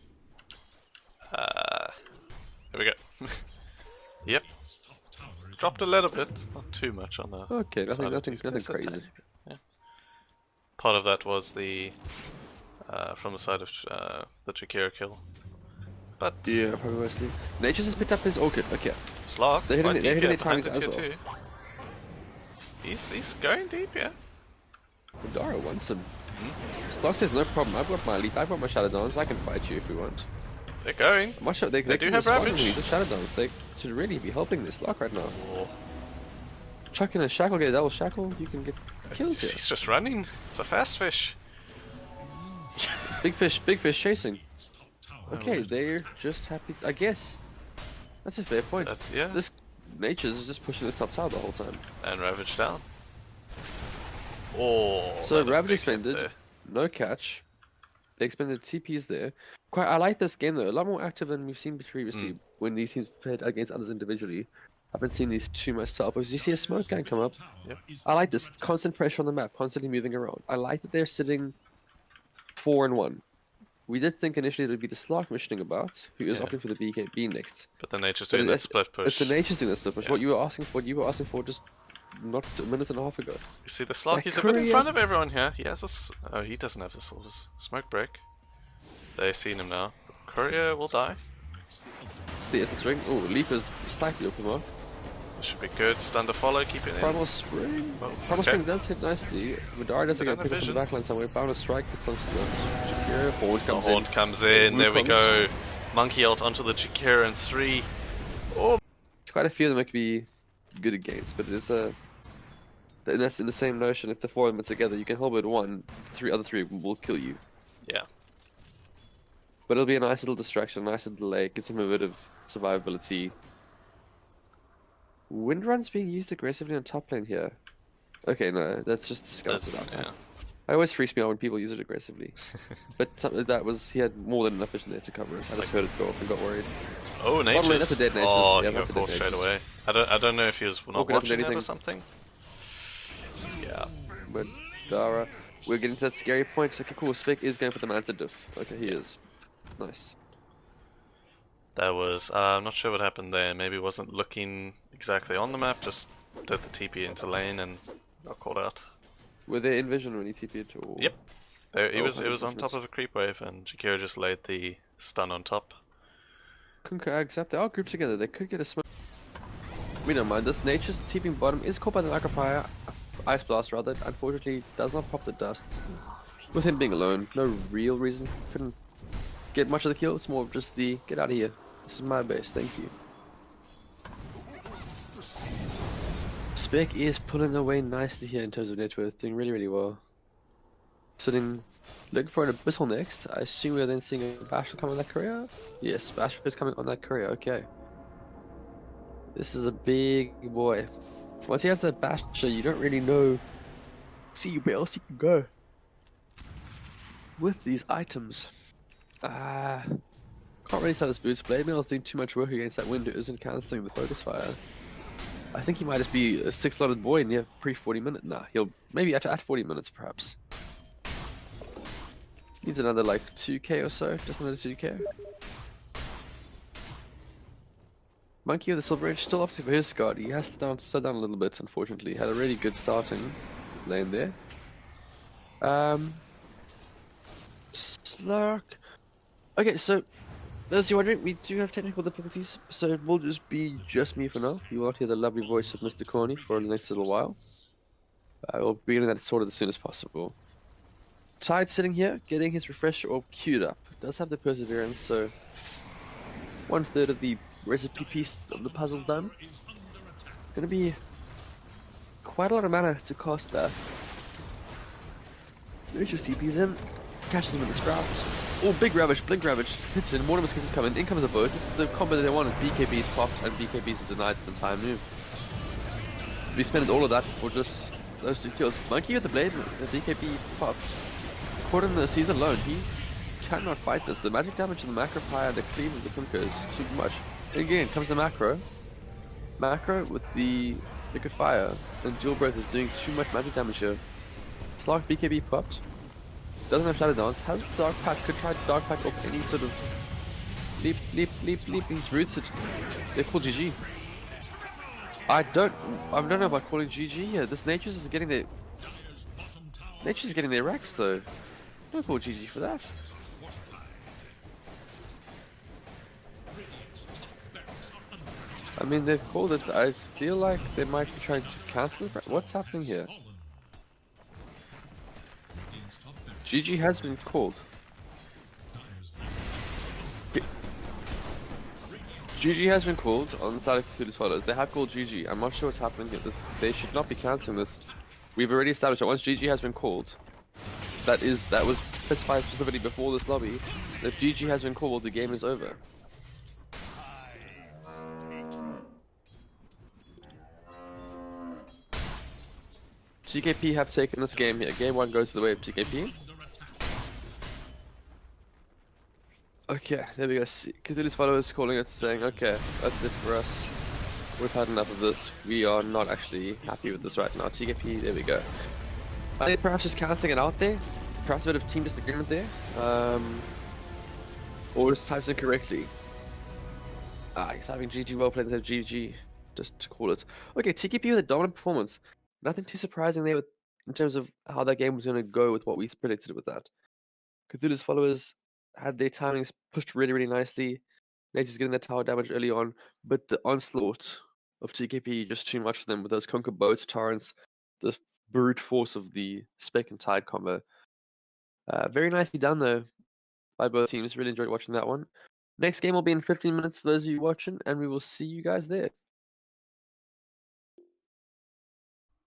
There we go. Yep. Dropped a little bit, not too much on the. Okay, nothing crazy. Yeah. Part of that was the from the side of the Jakira kill. But yeah, probably mostly. Nature's has picked up his orchid. Okay. Slark. They're hitting their timings as well. Two. He's going deep, yeah. Dara wants him. Slark says no problem. I've got my leap. I've got my Shadow Dance. I can fight you if we want. They're going. They do have Ravage. He's a Shadow Dance. They should really be helping this Slark right now. Chuck in a shackle, get a double shackle. You can get kills here. He's just running. It's a fast fish. Big fish chasing. Okay, they're just happy. I guess that's a fair point. This Nature's is just pushing this top tower the whole time. And Ravage down. Oh. So Ravage expended, no catch. They expended TPs there. I like this game though. A lot more active than we've seen previously when these teams played against others individually. I've been seeing these two myself. Because you see a smoke gang come up. Yep. I like this constant pressure on the map, constantly moving around. I like that they're sitting 4-1. We did think initially it would be the Slark missioning about, who is opting for the BKB next. But the Nature's doing that split push. It's the Nature's doing that split push. What you were asking for just not a minute and a half ago. You see the Slark, he's a bit in front of everyone here. He has a... Oh, he doesn't have the Silver's smoke break. They've seen him now. Courier will die. It's the essence ring. Oh, Leaper's slightly off the mark. This should be good. Stand to follow, keep it in. Primal Spring. Oh, Primal okay. Spring does hit nicely. Madara doesn't get picked up from the backline somewhere. Bound a strike hits onto the Shakira. Horde comes in. Horde comes in. There we go. Monkey ult onto the Shakira in 3. Oh. There's quite a few of them that could be good against, but it's that's in the same notion. If the 4 of them are together, you can hold it 1, 3 other 3 will kill you. Yeah. But it'll be a nice little distraction, a nice little delay, gives him a bit of survivability. Windrun's being used aggressively on top lane here. Okay, no, that's just scouted out. Yeah. It always freaks me out when people use it aggressively. But that was, he had more than enough vision there to cover it. I just heard it go off and got worried. Oh, Nature's. Lane, that's a dead Nature's. Oh, yeah, he got caught straight away. I don't know if he was not watching it or something. Yeah. But Dara, we're getting to that scary point. Okay, cool. Spec is going for the Manta diff. Okay, he is. Nice. That was, I'm not sure what happened there. Maybe wasn't looking exactly on the map, just did the TP into lane and got caught out. Were they in vision when he TP'd? Or... Yep. There, it was on top of a creep wave and Shakira just laid the stun on top. Kunkka accept. They are grouped together. They could get a smoke. We don't mind this. Nature's TPing bottom is caught by the Macropire. Ice Blast rather. Unfortunately, does not pop the dust. With him being alone, no real reason. Couldn't get much of the kill. It's more of just the get out of here. This is my base. Thank you. Spec is pulling away nicely here in terms of net worth, doing really, really well. Sitting, looking for an Abyssal next. I assume we are then seeing a Bashful come on that courier? Yes, Bashful is coming on that courier, okay. This is a big boy. Once he has that Basher, you don't really know see where else he can go with these items. Can't really tell his boots. Blade Mail's doing too much work against that window, isn't cancelling the focus fire. I think he might just be a 6-slotted boy near pre-40 minutes. Nah, he'll maybe at 40 minutes perhaps. Needs another like 2k or so, just another 2k. Monkey with the Silver Edge still opting for his guard. He has to slow down a little bit, unfortunately. Had a really good starting lane there. Slurk. Okay, so those of you wondering, we do have technical difficulties, so it will just be just me for now. You will not hear the lovely voice of Mr. Corny for the next little while. I will be getting that sorted as soon as possible. Tide sitting here, getting his refresher orb queued up. Does have the perseverance, so 1/3 of the recipe piece of the puzzle done. Gonna be quite a lot of mana to cost that. There's just TP's in, catches him with the sprouts. Oh, big Ravage, Blink Ravage, hits in, Mortimer's Kiss is coming, in comes the boat. This is the combo that they wanted. BKB's popped and BKB's have denied the time move. We spent all of that for just those 2 kills. Monkey with the blade, the BKB popped. Caught in the season alone, he cannot fight this. The magic damage of the macro fire and the cleave of the Kunkka is too much. And again, comes the macro. Macro with the liquid fire, and dual breath is doing too much magic damage here. Slark BKB popped. Doesn't have Shadow Dance. Has the Dark Pack. Could try Dark Pack off any sort of leap. He's rooted. They call GG. I don't know about calling GG here. This Nature's is getting their racks though. Don't call GG for that. I mean, they've called it. I feel like they might be trying to cancel it. What's happening here? GG has been called. GG has been called on the side of Cthulhu's followers. They have called GG. I'm not sure what's happening here. They should not be cancelling this. We've already established that once GG has been called, that was specified specifically before this lobby. If GG has been called, the game is over. TKP have taken this game here. Game 1 goes to the way of TKP. Okay, there we go. Cthulhu's followers calling it, saying, okay, that's it for us. We've had enough of this. We are not actually happy with this right now. TKP, there we go. I think perhaps just cancelling it out there. Perhaps a bit of team disagreement there. Or just types incorrectly. He's having GG well played instead of GG. Just to call it. Okay, TKP with a dominant performance. Nothing too surprising there in terms of how that game was going to go with what we predicted with that. Cthulhu's followers had their timings pushed really, really nicely. Nature's getting that tower damage early on, but the onslaught of TKP just too much for them with those Conquer boats, torrents, the brute force of the Spec and Tide combo. Very nicely done though by both teams. Really enjoyed watching that one. Next game will be in 15 minutes for those of you watching, and we will see you guys there.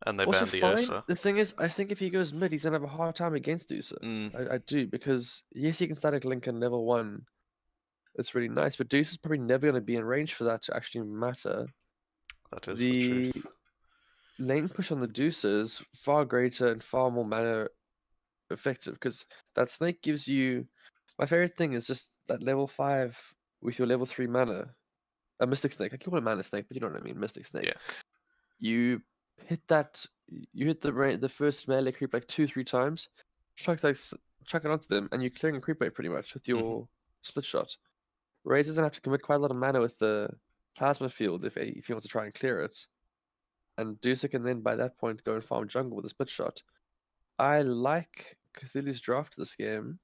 And they Also banned the fine. Ursa. The thing is, I think if he goes mid, he's gonna have a hard time against Ursa. I do, because yes, he can static link in level 1. It's really nice, but Deuce is probably never gonna be in range for that to actually matter. That is the truth. Lane push on the Deuce is far greater and far more mana effective, because that snake gives you. My favorite thing is just that level 5 with your level 3 mana. A Mystic Snake. I call it a mana snake, but you know what I mean. Mystic Snake. Yeah. You hit that. You hit the first melee creep like 2-3 times. Chuck it onto them, and you're clearing a creep rate pretty much with your split shot. Razor doesn't have to commit quite a lot of mana with the plasma field if he wants to try and clear it. And Dusa can then by that point go and farm jungle with a split shot. I like Cthulhu's draft this game.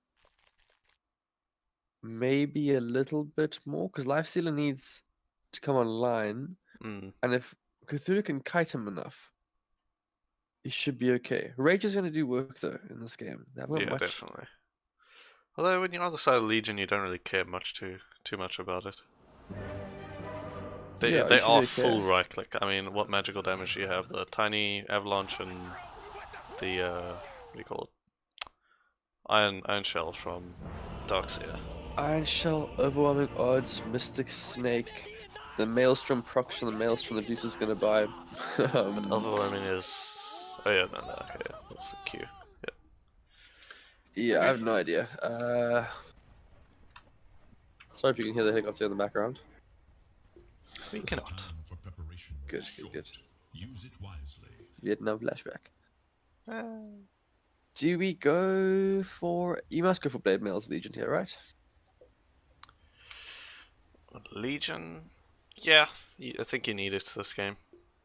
Maybe a little bit more, because Lifestealer needs to come online. And if Cthulhu can kite him enough, he should be okay. Rage is going to do work though in this game. Yeah, definitely. Although when you're on the side of Legion, you don't really care too much about it. They are full right click. I mean, what magical damage do you have? The tiny avalanche and the what do you call it? Iron shell from Darkseer. Iron shell, overwhelming odds, Mystic Snake. The Maelstrom procs from the Maelstrom the Deuce is going to buy. Overwhelming is... Oh yeah, no, okay, yeah. That's the Q. Yeah. Yeah, I have no idea. Sorry if you can hear the helicopter in the background. We cannot. Good. Use it wisely. Vietnam flashback. Do we go for... You must go for Blade Mail's Legion here, right? Legion? Yeah, I think you need it this game.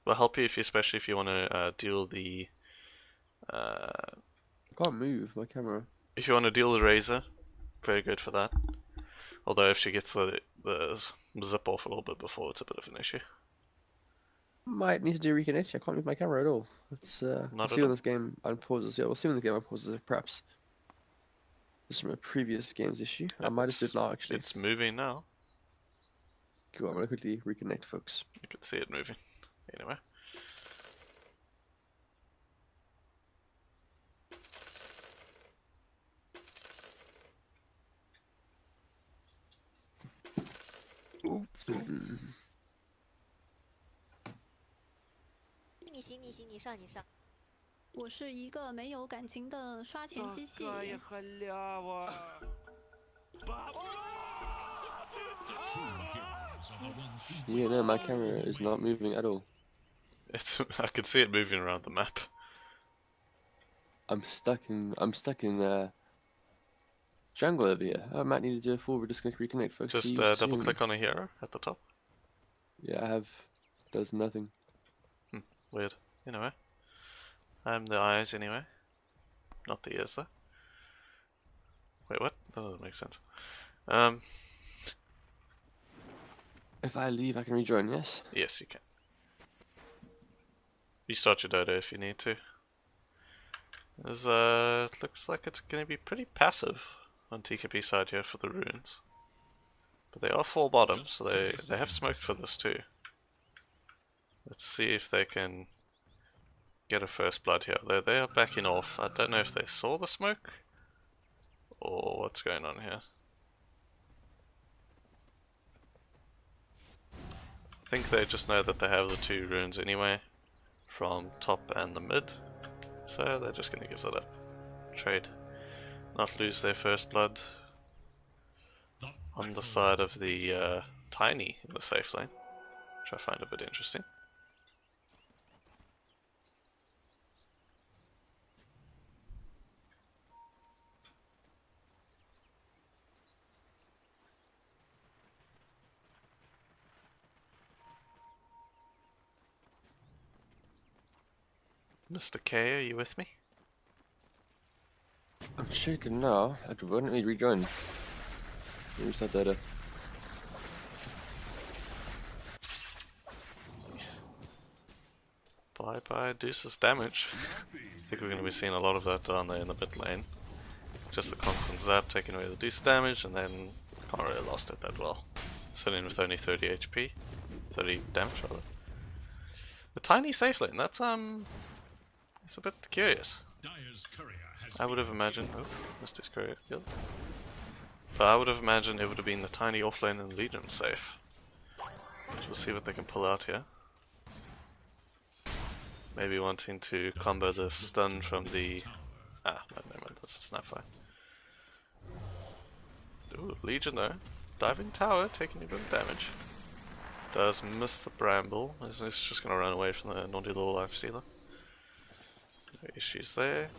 Will help you, especially if you want to deal the... I can't move my camera. If you want to deal the Razor, very good for that. Although if she gets the zip off a little bit before, it's a bit of an issue. Might need to do reconnect. I can't move my camera at all. Let's we'll see when this game unpauses. Yeah, we'll see when the game unpauses. Perhaps just from a previous game's issue. I might just do it now. Actually, it's moving now. Cool. I'm gonna quickly reconnect, folks. You can see it moving. Anyway. Oops. 你行，你上。我是一个没有感情的刷钱机器。Yeah, no, my camera is not moving at all. I can see it moving around the map. I'm stuck in jungle over here. I might need to do a full disconnect reconnect, folks. Just double click on a hero at the top. Yeah, I have. Does nothing. Weird. Anyway, I'm the eyes anyway, not the ears though. Wait, what? That doesn't make sense. If I leave, I can rejoin. Yes. Yes, you can. Restart your Dodo if you need to. It looks like it's going to be pretty passive on TKP side here for the runes, but they are full bottom, so they have smoked for this too. Let's see if they can get a first blood here. They are backing off. I don't know if they saw the smoke or what's going on here. I think they just know that they have the 2 runes anyway from top and the mid, so they're just going to give that up. Trade. Not lose their first blood on the side of the Tiny in the safe lane, which I find a bit interesting. Mr. K, are you with me? I'm shaking now. Why don't we rejoin? Restart data. Bye bye, deuces damage. I think we're going to be seeing a lot of that down there in the mid lane. Just the constant zap taking away the deuce damage, and then can't really lost it that well. Sitting with only 30 HP. 30 damage rather. The tiny safe lane, that's it's a bit curious. I would have imagined missed his courier kill. But I would have imagined it would have been the tiny offlane and Legion safe. So we'll see what they can pull out here. Maybe wanting to combo the stun from the... no, never mind, that's a snapfire. Ooh, Legion though. Diving tower, taking a bit of damage. Does miss the bramble. It's just going to run away from the naughty little life stealer. No issues there.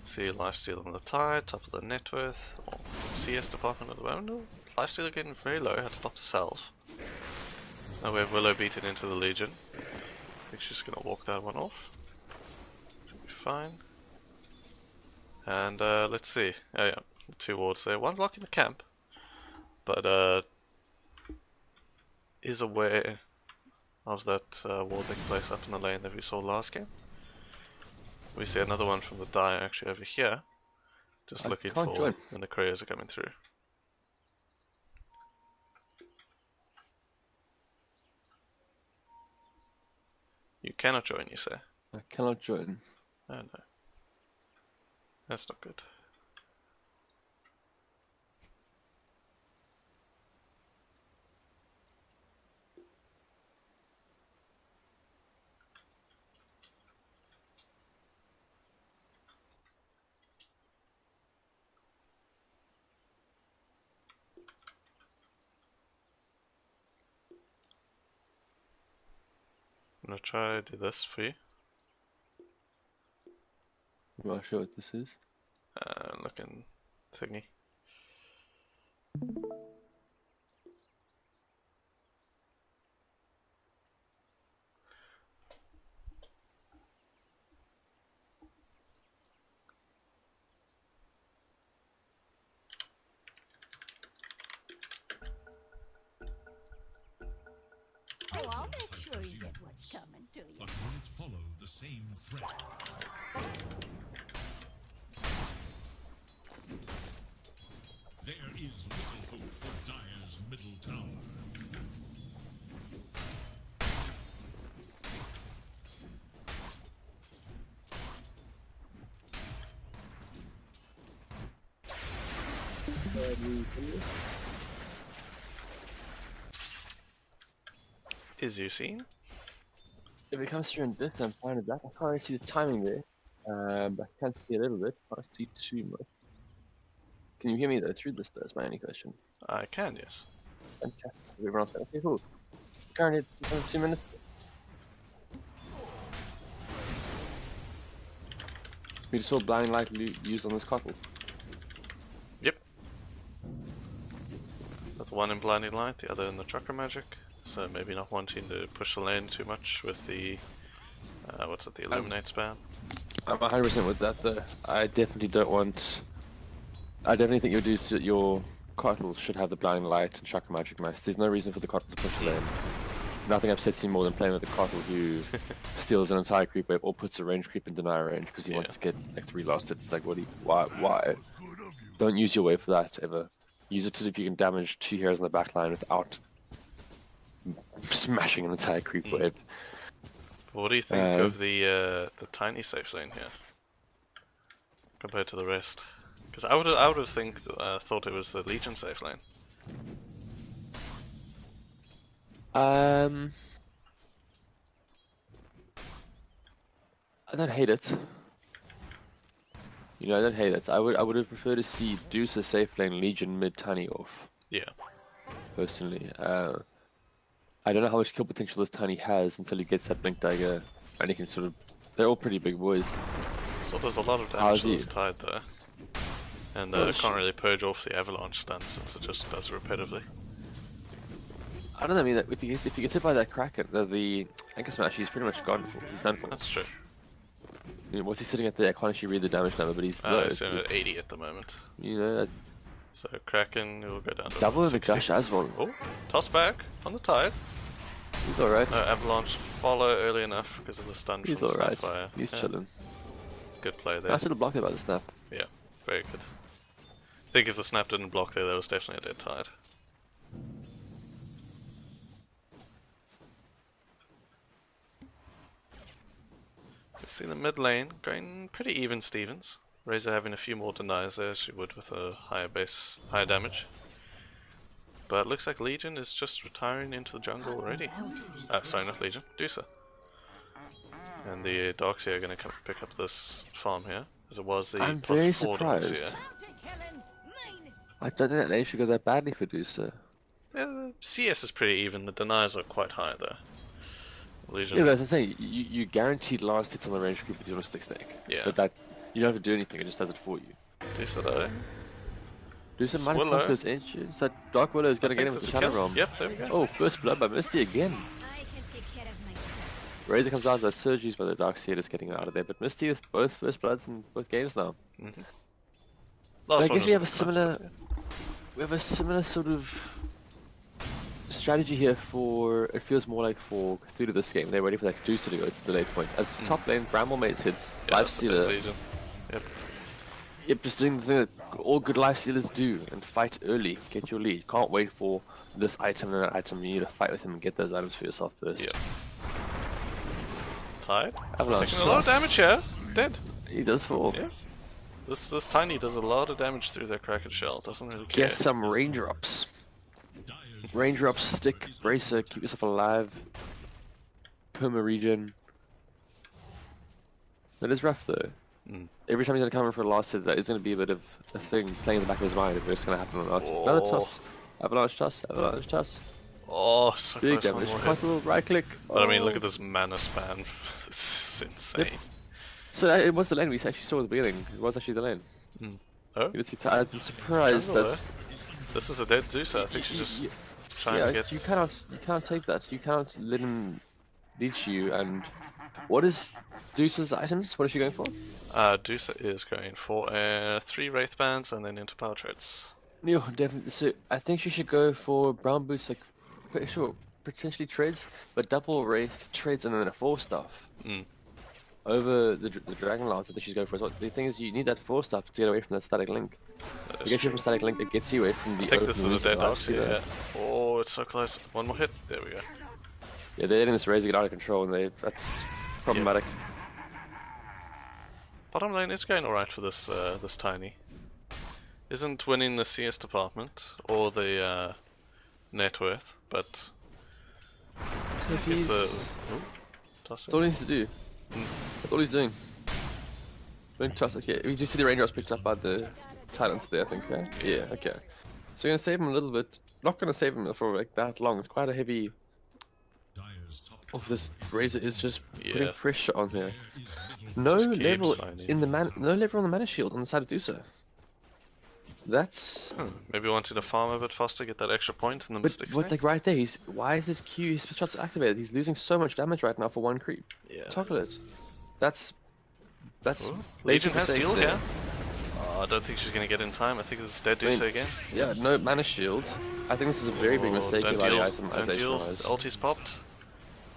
See Lifesteal on the tide, top of the net worth, or CS department at the moment. No, Lifesteal getting very low, had to pop the salve. So now we have Willow beaten into the Legion. I think she's gonna walk that one off. Should be fine. And let's see. Oh yeah, the 2 wards there. One blocking the camp, but is aware of that ward taking place up in the lane that we saw last game. We see another one from the Dire actually over here. Just looking for when the couriers are coming through. You cannot join, you say? I cannot join. Oh no. That's not good. I'm gonna try to do this for you. I'm not sure what this is. Looking thingy. Oh, I'll make sure you get what's coming to you. But will it follow the same thread? There is little hope for Dire's middle tower. Is you seen? If it comes through in this, I'm fine with that. I can't really see the timing there. I can see a little bit. Can't see too much. Can you hear me though through this though, is my only question. I can, yes. Fantastic. Everyone else, okay, cool. Currently, 2 minutes. We just saw Blind Light used on this Cthulu. Yep. With one in Blinding Light, the other in the Chakra Magic. So maybe not wanting to push the lane too much with the the Illuminate spam. I'm 100% with that though. I definitely don't want. I definitely think your Cthulu should have the Blinding Light and Chakra Magic max. There's no reason for the Cthulu to push the lane. Nothing upsets me more than playing with the Cthulu who steals an entire creep wave or puts a range creep in deny range because he wants to get like 3 last hits. It's like, why? Don't use your wave for that ever. Use it to if you can damage 2 heroes in the backline without smashing an entire creep wave. What do you think of the tiny safe lane here compared to the rest? Because I would have thought it was the Legion safe lane. I don't hate it. You know, I don't hate it. I would have preferred to see Deuce a safe lane, Legion mid Tiny off. Yeah. Personally, I don't know how much kill potential this Tiny has until he gets that Blink Dagger, and he can sort of. They're all pretty big boys. So there's a lot of damage to this tide there, and can't really purge off the avalanche stun since it just does it repetitively. I don't know. I mean, if he gets hit by that Kraken, the Anchor Smash, he's pretty much gone for. He's done for. That's true. I mean, what's he sitting at there? I can't actually read the damage number, but he's low. He's at 80 at the moment. You know, so Kraken will go down to double of the 60. gush as well. Oh, toss back on the tide. He's alright. Avalanche follow early enough because of the stun from the Snapfire. He's chilling. Good play there. Nice little block there by the snap. Yeah, very good. I think if the snap didn't block there, was definitely a dead tide. We see the mid lane going pretty even Stevens. Razor having a few more denies there as she would with a higher damage. But it looks like Legion is just retiring into the jungle already. Sorry, not Legion, Dusa. And the Darkseer are going to come pick up this farm here, as it was the I'm +4 very surprised. Darkseer. I don't think that lane should go that badly for Dusa. Yeah, the CS is pretty even, the denies are quite high there. Legion. Yeah, but as I say, you guaranteed last hits on the range group with your stick stake. Yeah. But that, you don't have to do anything, it just does it for you. Dusa though. Dusa might have caught those inches. That Dark Willow is going to get him with the Shadow Realm. Yep, there we go. Oh, first blood by Misty again. Razor comes down to that surgeries by the Darkseer just getting out of there, but Misty with both first bloods in both games now. I guess we have a similar sort of strategy here for, it feels more like for Cthulhu this game. They're ready for that Dusa to go to the late point. As top lane, Bramble Mace hits Lifestealer. Yep, just doing the thing that all good Lifestealers do and fight early, get your lead. Can't wait for this item and that item. You need to fight with him and get those items for yourself first. Yep. Tide. Avalanche. Taking a lot of damage here. Dead. He does fall. Yeah. This Tiny does a lot of damage through their Kraken shell. Doesn't really care. Get some raindrops. Raindrops, stick, bracer, keep yourself alive. Perma regen. That is rough though. Every time he's gonna come in for a last hit, that is gonna be a bit of a thing playing in the back of his mind if it's gonna happen or not. Oh. Another toss. Avalanche toss, avalanche toss. Oh, so big close. damage. Quite right click. But I mean, look at this mana span. It's insane. Yep. So it was the lane we actually saw at the beginning. It was actually the lane. Oh? You can see, I'm surprised that. This is a dead Dusa. I think she's just trying to get. You cannot take that. You cannot let him leech you. And what is Dusa's items? What is she going for? Dusa is going for 3 Wraith Bands and then into Power Treads. No, definitely. So I think she should go for brown boots, like sure, potentially treads, but double Wraith treads and then a 4-staff. Over the Dragon Lance. I think she's going for as well. The thing is, you need that 4-staff to get away from that static link. It gets you from static link, it gets you away from the. I think this is a dead Darkseer. Yeah. Oh, it's so close. One more hit. There we go. Yeah, they're letting this Razor get out of control, and that's problematic. Yeah. Bottom lane is going alright for this this Tiny. Isn't winning the CS department or the net worth, but So if he's... That's all he needs to do. That's all he's doing. Don't toss. Okay, we do see the raindrops picked up by the Titans there, I think. Yeah, okay. So we're gonna save him a little bit. Not gonna save him for like that long. It's quite a heavy. Oh, this Razor is just putting pressure on here. No level in the no level on the mana shield on the side of Dusa. That's maybe wanting to farm a bit faster, get that extra point in the Mystic. But like right there, why is his Q? His shots activated. He's losing so much damage right now for one creep. Yeah. Chocolate. That's. Legion has heal here. Oh, I don't think she's gonna get in time. I think this is dead Dusa again. Yeah, no mana shield. I think this is a very big mistake in the itemization. The ulti's popped.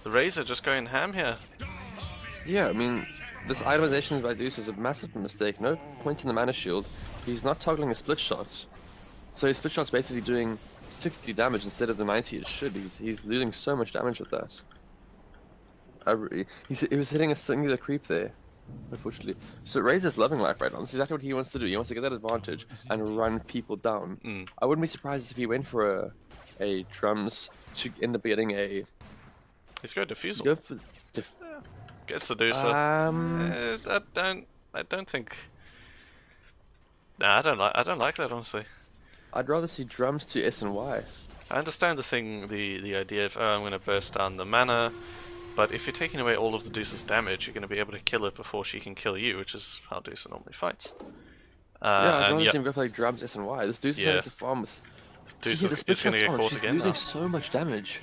The Razor just going ham here. Yeah, I mean, this itemization by Deuce is a massive mistake. No points in the mana shield. He's not toggling a split shot. So his split shot's basically doing 60 damage instead of the 90 it should. He's losing so much damage with that. He was hitting a singular creep there, unfortunately. So Razor's loving life right now. This is exactly what he wants to do. He wants to get that advantage and run people down. I wouldn't be surprised if he went for a drums to end up getting a... He's going Diffusal. Go for Gets the Dusa. I don't think... Nah, I don't like that, honestly. I'd rather see drums to S and Y. I understand the idea of, I'm going to burst down the mana, but if you're taking away all of the Dusa's damage, you're going to be able to kill it before she can kill you, which is how Dusa normally fights. I'd rather see him go for like drums S and Y. This Dusa's having to farm with... Dusa's going to get caught She's again losing now. so much damage.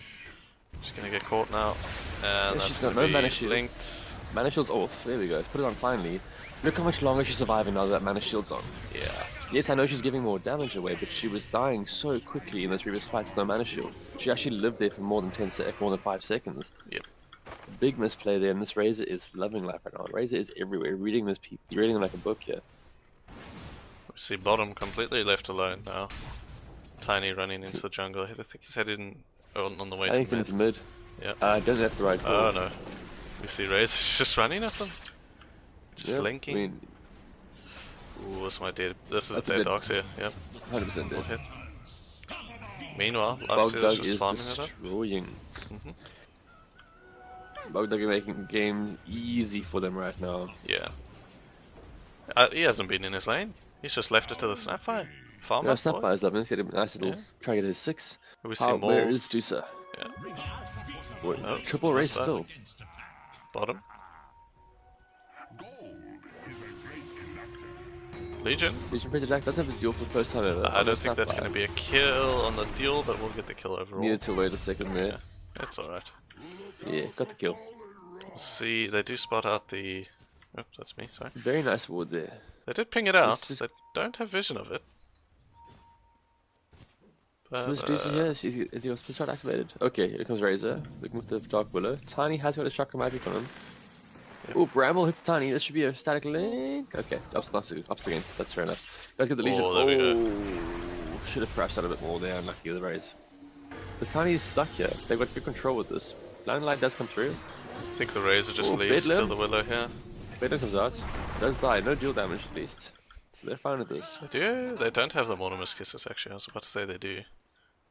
She's going to get caught now. And she's got no mana shield. Linked. Mana shield's off. There we go. Put it on finally. Look how much longer she's surviving now that mana shield's on. Yeah. Yes, I know she's giving more damage away, but she was dying so quickly in those previous fights with no mana shield. She actually lived there for more than 5 seconds. Yep. Big misplay there, and this Razor is loving life right now. Razor is everywhere. Reading this, you're reading them like a book here. We see bottom completely left alone now. Tiny running into the jungle. I think he's headed in on the way to mid. I think it's into mid. Yeah. I don't think that's the right call. Oh no. We see Razor's just running at them. Just linking. I mean, ooh, this might dead. This is a dead Dogs here. Yep. 100% dead. Hit. Meanwhile, Bogdug just is farming it up. destroying. Bogdug is making game easy for them right now. Yeah. He hasn't been in his lane. He's just left it to the Snapfire. Farm Yeah, up, boy. Snapfire is loving this. He had a nice little try to get his 6. We see more. Where is Juicer? Yeah. Triple race that? still. Bottom. Legion. Legion Predator Jack doesn't have his duel for the first time ever. I don't think that's going to be a kill on the duel, but we'll get the kill overall. Needed to wait a second there. Yeah, that's alright. Yeah, got the kill. We'll see, they do spot out the... Oh, that's me, sorry. Very nice ward there. They did ping it out, just- they don't have vision of it. So this Juicer here, is your split shot activated? Okay, here comes Razor, looking with the Dark Willow. Tiny has got a Chakra Magic on him. Oh, Bramble hits Tiny. This should be a static link. Okay, ups against. That's fair enough. Guys get the Legion. Oh, there we go. Should have perhaps done a bit more there. Unlucky with the Raze. But Tiny is stuck here. They've got good control with this. Blind Light does come through. I think the Razor just leaves, kill the Willow here. Bedlam comes out. Does die. No dual damage at least. So they're fine with this. They don't have the Mortimer's Kisses actually. I was about to say they do.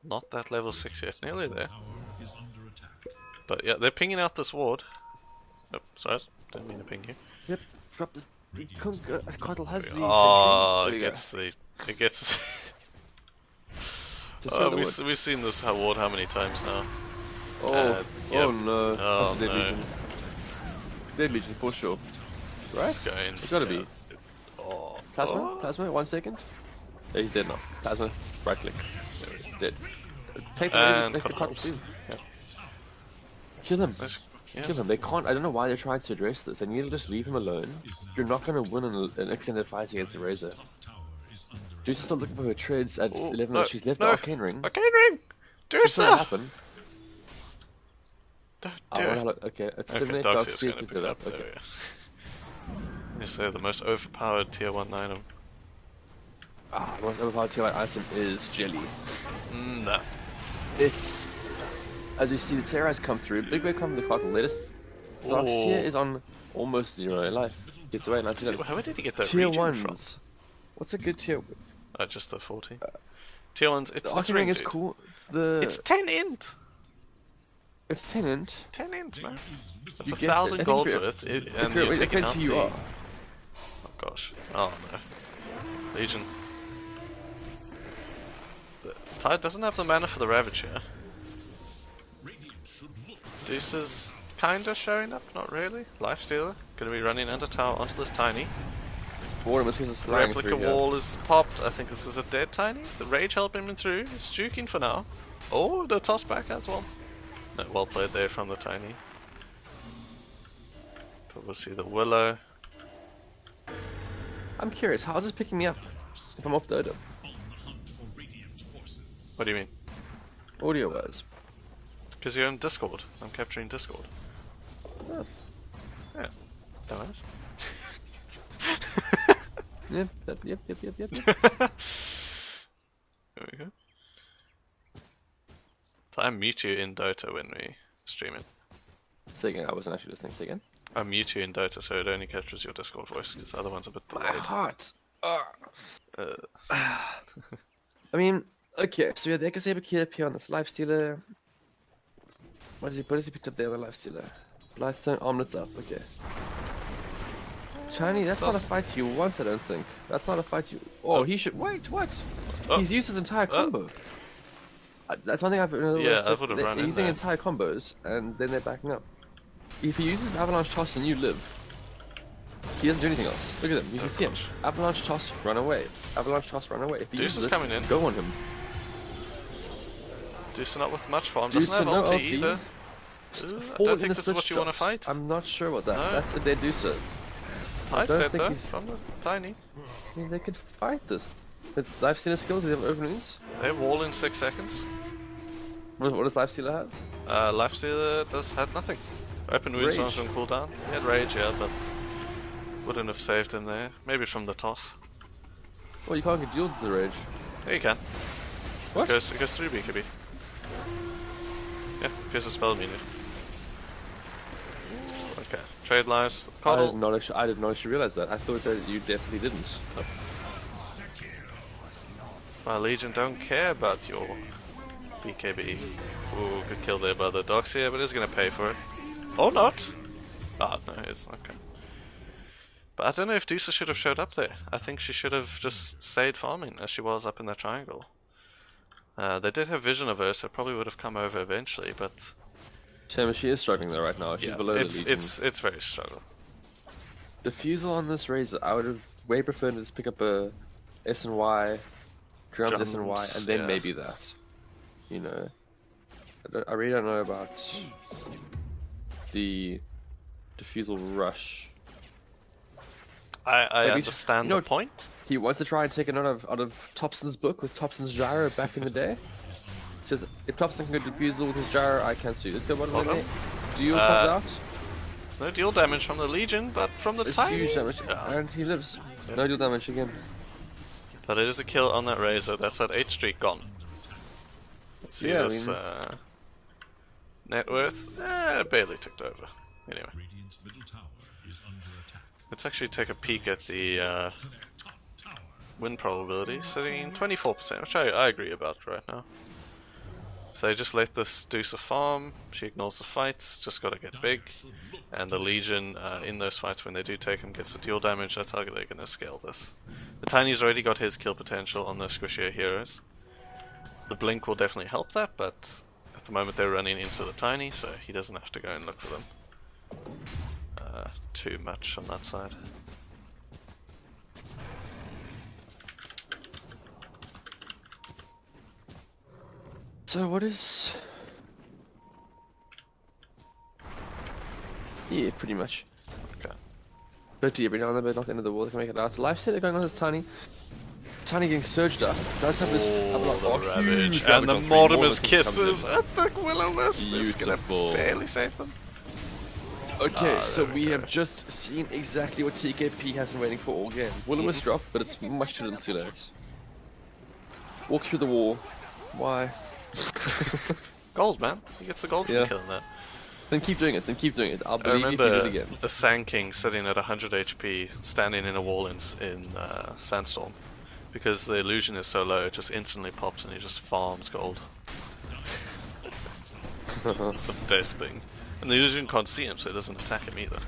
Not that level 6 yet. Nearly there. But yeah, they're pinging out this ward. Oh, sorry. Didn't mean to ping you. Yep. Drop this. Cottle has the. Oh, it gets. We've seen this ward how many times now? Oh, yep. Oh no. Oh, That's a dead no. Legion. Dead Legion for sure. Right? It's gotta be. Oh. Plasma? Plasma? 1 second? Yeah, he's dead now. Plasma. Right click. Dead. Take the Razor, take the Cottle too. Yeah. Kill him. Kill him. They can't. I don't know why they're trying to address this. They need to just leave him alone. You're not going to win an extended fight against the Razor. Juice is still looking for her treads at 11. No, She's left no. the Arcane Ring. Arcane Ring! Do She's gonna so! happen. Don't do it. Okay, it's Okay, 7 Dogs Dark is going to Secret pick it up. Okay. There we go. Yes, they're the most overpowered tier 1 item. The most overpowered tier 1 item is Jelly. No. It's. As we see, the Terror has come through. Big wave come from the Cottle. Latest. Dogs here is on almost 0 life. Gets away, nice. How did he get that Tier region 1s. from? What's a good tier? Just the 40. Tier 1s, it's The Arcane Ring is dude. cool. It's 10 int! It's 10 int. 10 int, man. That's You 1,000 get- I think gold if you're- worth, and It you're taking depends out who you the... are. Oh gosh. Oh no. Legion. The Tide doesn't have the mana for the Ravager. Deuce is kinda showing up, not really. Lifestealer, gonna be running under tower onto this Tiny. Is flying Replica through here. wall is popped. I think this is a dead Tiny. The Rage helping him through. It's juking for now. Oh, the toss back as well. No, well played there from the Tiny. But we'll see the Willow. I'm curious, how's this picking me up if I'm off Dodo? What do you mean? Audio wise. Because you're in Discord. I'm capturing Discord. Oh. Yeah. Dumbass. Yep. There we go. So I mute you in Dota when we stream it. Say again, I wasn't actually listening. Say again. I mute you in Dota so it only captures your Discord voice because the other one's a bit My delayed. heart. Uh, I mean, okay, so yeah, they can save a key up here on this Lifestealer. What has he picked up there on the Lifestealer? Blightstone, Armlet's up, okay. Tony, that's not a fight you want, I don't think. That's not a fight you... Oh, he should... Wait, what? He's used his entire combo. That's one thing I've... Yeah, I would have run They're in using there. entire combos, and then they're backing up. If he uses Avalanche Toss and you live, he doesn't do anything else. Look at him, you can see him. Avalanche Toss, run away. Avalanche Toss, run away. If he Deuce uses is it, coming in. go on him. Deuce not with much farm. Deuce Doesn't have no ulti LC. either. I don't think this is what you want to fight. I'm not sure about that. No. That's a dead deucer. Tight set though, from the tiny. I mean, they could fight this. Lifestealer skills, do they have open wounds? They wall in 6 seconds. What does Lifestealer have? Lifestealer had nothing. Open wounds on cooldown. He had rage, yeah, but wouldn't have saved him there. Maybe from the toss. Well, you can't get deal with the rage. Yeah, you can. What? It goes through BKB. Yeah, because the spell immunity. Okay, trade lives. I did not actually realize that. I thought that you definitely didn't. My Legion don't care about your BKB. Ooh, good kill there by the Doxia, but it's gonna pay for it. Or not! Ah, no, it's okay. But I don't know if Dusa should have showed up there. I think she should have just stayed farming as she was up in that triangle. They did have vision of her, so probably would have come over eventually, but... Shame, she is struggling there right now. She's below the Legion. It's very struggle. Diffusal on this Razor, I would have way preferred to just pick up a S and Y, drums S and Y, and then maybe that. You know, I really don't know about the Diffusal rush. I understand the point. He wants to try and take it out of Thompson's book with Thompson's gyro back in the day. He says, if Thompson can go Diffusal with his gyro, I can too. Let's go one minute. Duel comes out. It's no deal damage from the Legion, but from the tiny. Huge damage, and he lives. Yeah. No deal damage again. But it is a kill on that Razor. That's that 8 streak gone. Let's see this net worth. Barely ticked over. Anyway, let's actually take a peek at the win probability, sitting 24%, which I agree about right now. So just let this do some farm. She ignores the fights, just gotta get big. And the Legion, in those fights when they do take him, gets the dual damage. That's how they're gonna scale this. The Tiny's already got his kill potential on those squishier heroes. The Blink will definitely help that, but at the moment they're running into the Tiny, so he doesn't have to go and look for them too much on that side. So what is... Yeah, pretty much. Okay. But every now and then, but not the end of the world, they can make it out. Lifestealer going on his Tiny. Tiny getting surged up. Does have this ravage. And the Mortimer's kisses at the Will-O-Wisp is gonna barely save them. Okay, so we have just seen exactly what TKP has been waiting for all game. Will-O-Wisp drop, but it's much too little too late. Walk through the wall. Why? Gold, man. He gets the gold from killing that. Then keep doing it, I'll believe you if you do it again. A Sand King sitting at 100 HP, standing in a wall in Sandstorm. Because the illusion is so low, it just instantly pops and he just farms gold. It's the best thing. And the illusion can't see him, so it doesn't attack him either.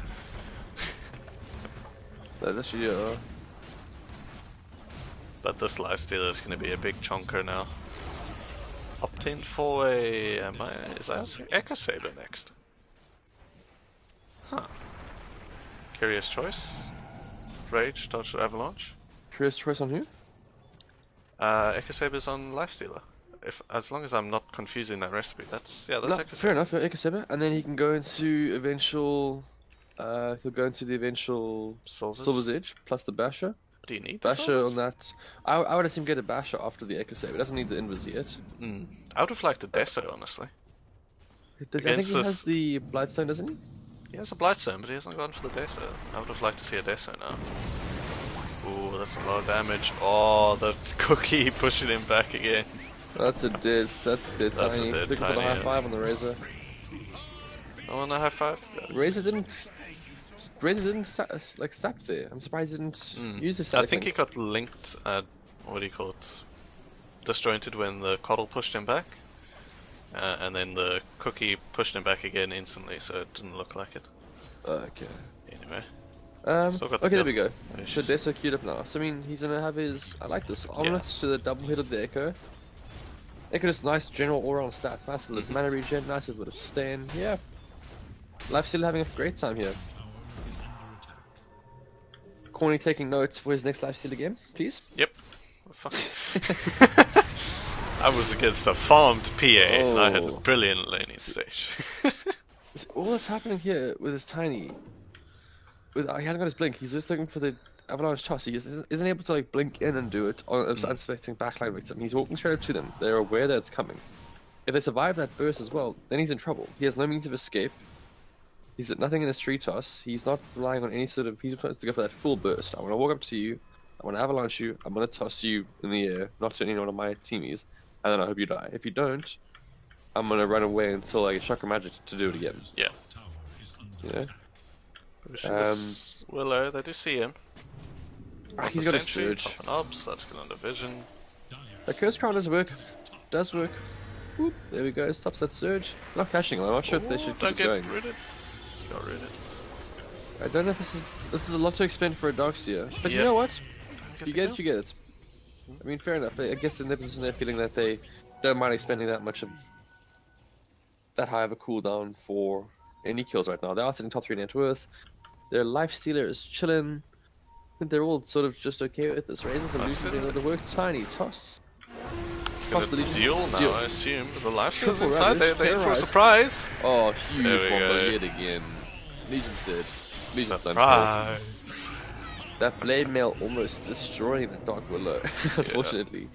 That's actually, But this Lifestealer is going to be a big chonker now. Opting for a... is that Echo Saber next? Huh. Curious choice. Rage, dodge, avalanche. Curious choice on who? Echo Saber's on Lifestealer. As long as I'm not confusing that recipe, that's Echo Saber. Fair enough, Echo Saber, and then he can go into eventual. He'll go into the eventual Silver's Edge plus the Basher. Do you need Basher on that? I would assume get a Basher after the Echo Saber. It doesn't need the Invis yet. I would have liked a Deso, honestly. I think he has the Blightstone, doesn't he? He has a Blightstone, but he hasn't gone for the Deso. I would have liked to see a Deso now. Ooh, that's a lot of damage. Oh, the cookie pushing him back again. That's a dead Tiny. A dead Looking Tiny, for the high five on the Razor. I want a high five? Razor didn't like stack there. I'm surprised he didn't use his static. I think he got linked, what do you call it? Disjointed when the Coddle pushed him back. And then the cookie pushed him back again instantly, so it didn't look like it. Okay. Anyway. Okay, there we go. So Deso queued up now. So I mean, he's gonna have his. I like this omelet to the double hit of the Echo. Echo just nice general all-round stats. Nice little mana regen, nice little bit of stain. Yeah. Lifestealer having a great time here. Corny taking notes for his next Lifestealer game, please. Yep. Fuck. I was against a farmed PA. I had a brilliant laning stage. All that's happening here with this Tiny, he hasn't got his blink. He's just looking for the avalanche toss. He just isn't able to like blink in and do it on an unsuspecting backline victim. He's walking straight up to them. They're aware that it's coming. If they survive that burst as well, then he's in trouble. He has no means of escape. He's got nothing in his tree toss. He's not relying on any sort of. He's supposed to go for that full burst. I want to walk up to you. I want to avalanche you. I'm going to toss you in the air, not to any one of my teamies, and then I hope you die. If you don't, I'm going to run away until I get Chakra Magic to do it again. Yeah. Yeah. Willow, they do see him. He's got a surge. Ops, that's good under vision. The Curse Crown does work. Does work. Whoop, there we go. Stops that surge. Not cashing. I'm not sure if they should keep going. Rooted. Got rooted. I don't know if this is a lot to expend for a Darkseer, but you know what? If you get it, you get it. I mean, fair enough. I guess in their position, they're feeling that they don't mind expending that much of that high of a cooldown for any kills right now. They are sitting top 3 net worth. Their Lifestealer is chilling. I think they're all sort of just okay with this. Razors are losing the work. Tiny toss. It's gonna deal now, I assume. But the Lifestealer's Triple inside. Ravage, They aim for a terrorize. surprise. Oh, huge There we wombo go. yet again. Legion's dead. Legion's done for. Surprise. That Blade Mail almost destroying that Dark Willow, unfortunately.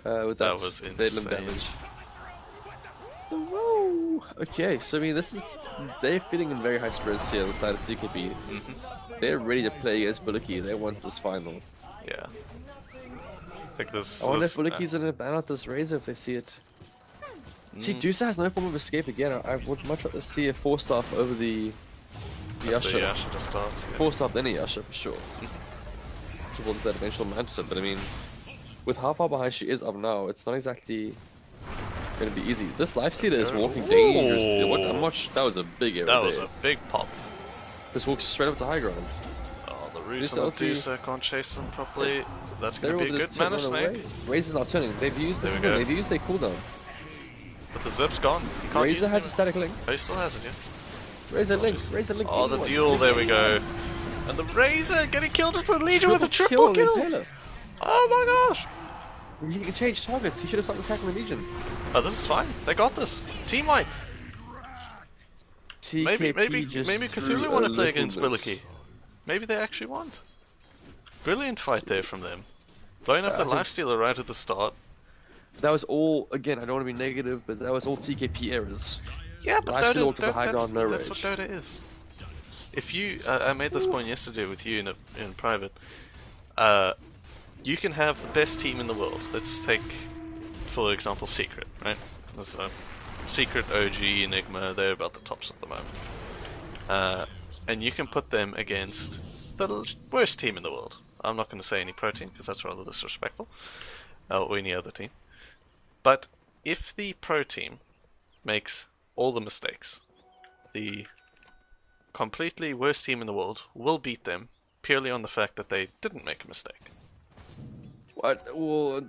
With that was Blade Limb insane. damage. So, whoa! Okay, so I mean, they're feeling in very high spirits here on the side of CKP. They're ready to play against Bullocky. They want this final. Yeah. I think this. I wonder if Bullockie's gonna ban out this Razor if they see it. See, Dusa has no form of escape again. I would much rather see a 4-staff over the Yasha. The Yasha to start. Yeah. 4-staff than a Yasha for sure. Towards that eventual Mantis, but I mean, with how far behind she is up now, it's not exactly gonna be easy. This Lifestealer is walking dangerously. What? I'm not. That was a big error. That was there. a big pop. Just walks straight up to high ground. Oh, the roots Dusa on the ulti. Dusa can't chase them properly. That's They're gonna all be a good just mana run snake. away. Razor's not turning. They've used this. There we go. They've used their cooldown. But the zip's gone. You can't use Razor it has a anymore. static link. Oh, he still has it, yeah. Razor link. Just- Razor link. Oh, the anyone. duel, there we go. And the Razor getting killed with the Legion with a triple kill! Oh my gosh! He can change targets. He should have started attacking the Legion. Oh, this is fine. They got this. Team wipe. Maybe TKP Cthulhu want to play against Billicky. Maybe they actually want. Brilliant fight there from them. Blowing up the Lifestealer right at the start. That was all, again, I don't want to be negative, but that was all TKP errors. Yeah, but Lifestealer Dota, walked into high ground, no that's what rage. Dota is. If you, I made this point yesterday with you in private. You can have the best team in the world. Let's take, for example, Secret, right? So, Secret, OG, Enigma, they're about the tops at the moment. And you can put them against the worst team in the world. I'm not going to say any pro team, because that's rather disrespectful. Or any other team. But if the pro team makes all the mistakes, the completely worst team in the world will beat them purely on the fact that they didn't make a mistake. What? Well,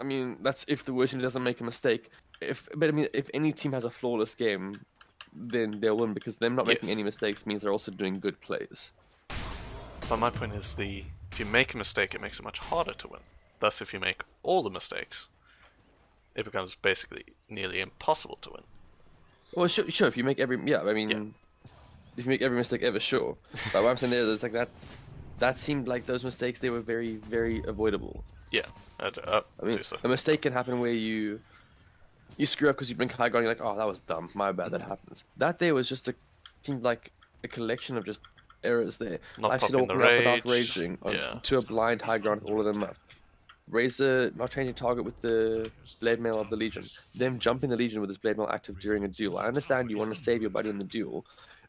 I mean, that's if the worst team doesn't make a mistake. But I mean, if any team has a flawless game, then they'll win because them not making Yes. any mistakes means they're also doing good plays. But my point is, if you make a mistake, it makes it much harder to win. Thus, if you make all the mistakes, it becomes basically nearly impossible to win. Well, sure. If you make every, if you make every mistake ever, sure. But what I'm saying there's like that. That seemed like those mistakes, they were very, very avoidable. Yeah, I mean, do so. a mistake can happen where you screw up because you blink high ground. You're like, oh, that was dumb. My bad. That happens. That day was just seemed like a collection of just errors there. Not I've seen popping the walking up without rage. raging Yeah. to a blind high ground with all of them up. Razor not changing target with the blade mail of the Legion. Them jumping the Legion with his blade mail active during a duel. I understand you want to save your buddy in the duel.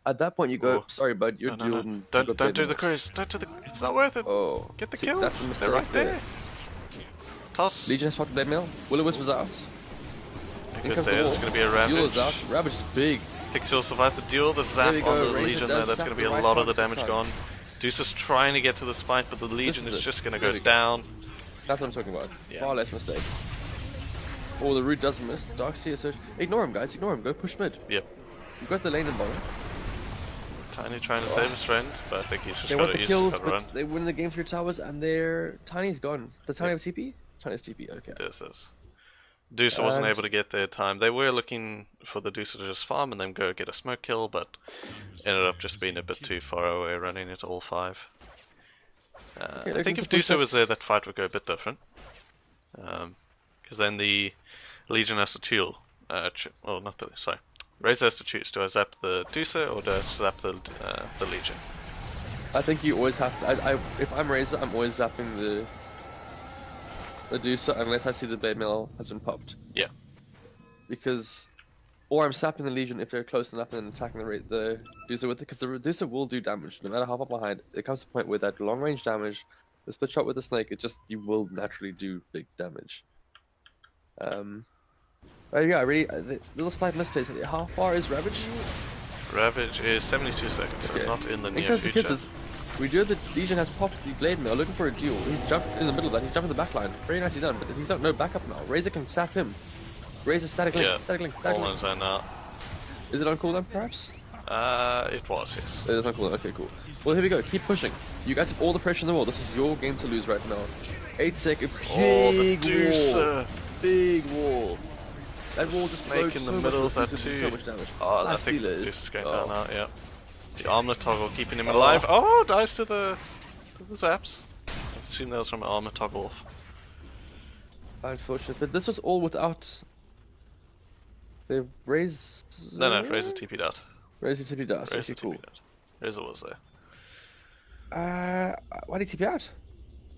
At that point, you go, Oh. sorry, bud, you're No. dueled. and Don't you got do blade the mail." cruise. Don't do the. It's not worth it. Oh, Get the see, kills. that's a mistake They're right there. there. Toss. Legion has spotted blade mail. Will-O-Wisp was out. In Good comes there. the There's wall. going to be a Duel is Ravage. out. Ravage is big. Think she'll survive the duel. The zap we on go. the Razor Legion there. does That's zap going to be the a right lot of the target damage this time. gone. Deuce is trying to get to this fight, but the Legion is is just it. going to There go we go. down. That's what I'm talking about. Yeah. Far less mistakes. Oh, the root does miss. Darkseer search. Ignore him, guys. Ignore him. Go push mid. Yep. You've got the lane and bottom. Tiny trying to save his friend, but I think he's just They got want to the use kills, his run. but they win the game through towers, and their Tiny's gone. Does Tiny have TP? Tiny's TP. Okay. This is. Deucer wasn't able to get their time. They were looking for the Deucer to just farm and then go get a smoke kill, but ended up just being a bit too far away, running into all 5. I think if Deucer was there, that fight would go a bit different. Because then the Legion has to choose. Razor has to choose. Do I zap the Deucer or do I zap the Legion? I think you always have to. If I'm Razor, I'm always zapping the Deucer unless I see the blade mail has been popped. Yeah. Because, or I'm sapping the Legion if they're close enough and then attacking the Deucer with it, because the Deucer will do damage no matter how far behind. It comes to a point where that long range damage, the split shot with the snake, you will naturally do big damage. Yeah, really, little slight misplays. How far is Ravage? Ravage is 72 seconds, so not in the near future. Kisses, we do the Legion has popped the blade mail, looking for a duel. He's jumped in the middle of that. He's jumping the back line. Very nicely done, but he's got no backup now. Razor can sap him. Razor static link. Static link. Almost are now. Is it on cooldown, perhaps? It was, yes. It is on cooldown. Okay, cool. Well, here we go. Keep pushing. You guys have all the pressure in the world. This is your game to lose right now. 8 second. Big wall. Big wall. That wall just snake in the middle of that too. So much damage. Oh, I think it's just going down now. Yeah. The armor toggle keeping him alive. Oh, dies to the zaps. I assume that was from an armor toggle off. Unfortunate, but this was all without. They raised. No, Razor TP'd out. Razor TP'd out. Okay, cool. Razor was there. Why did he TP out?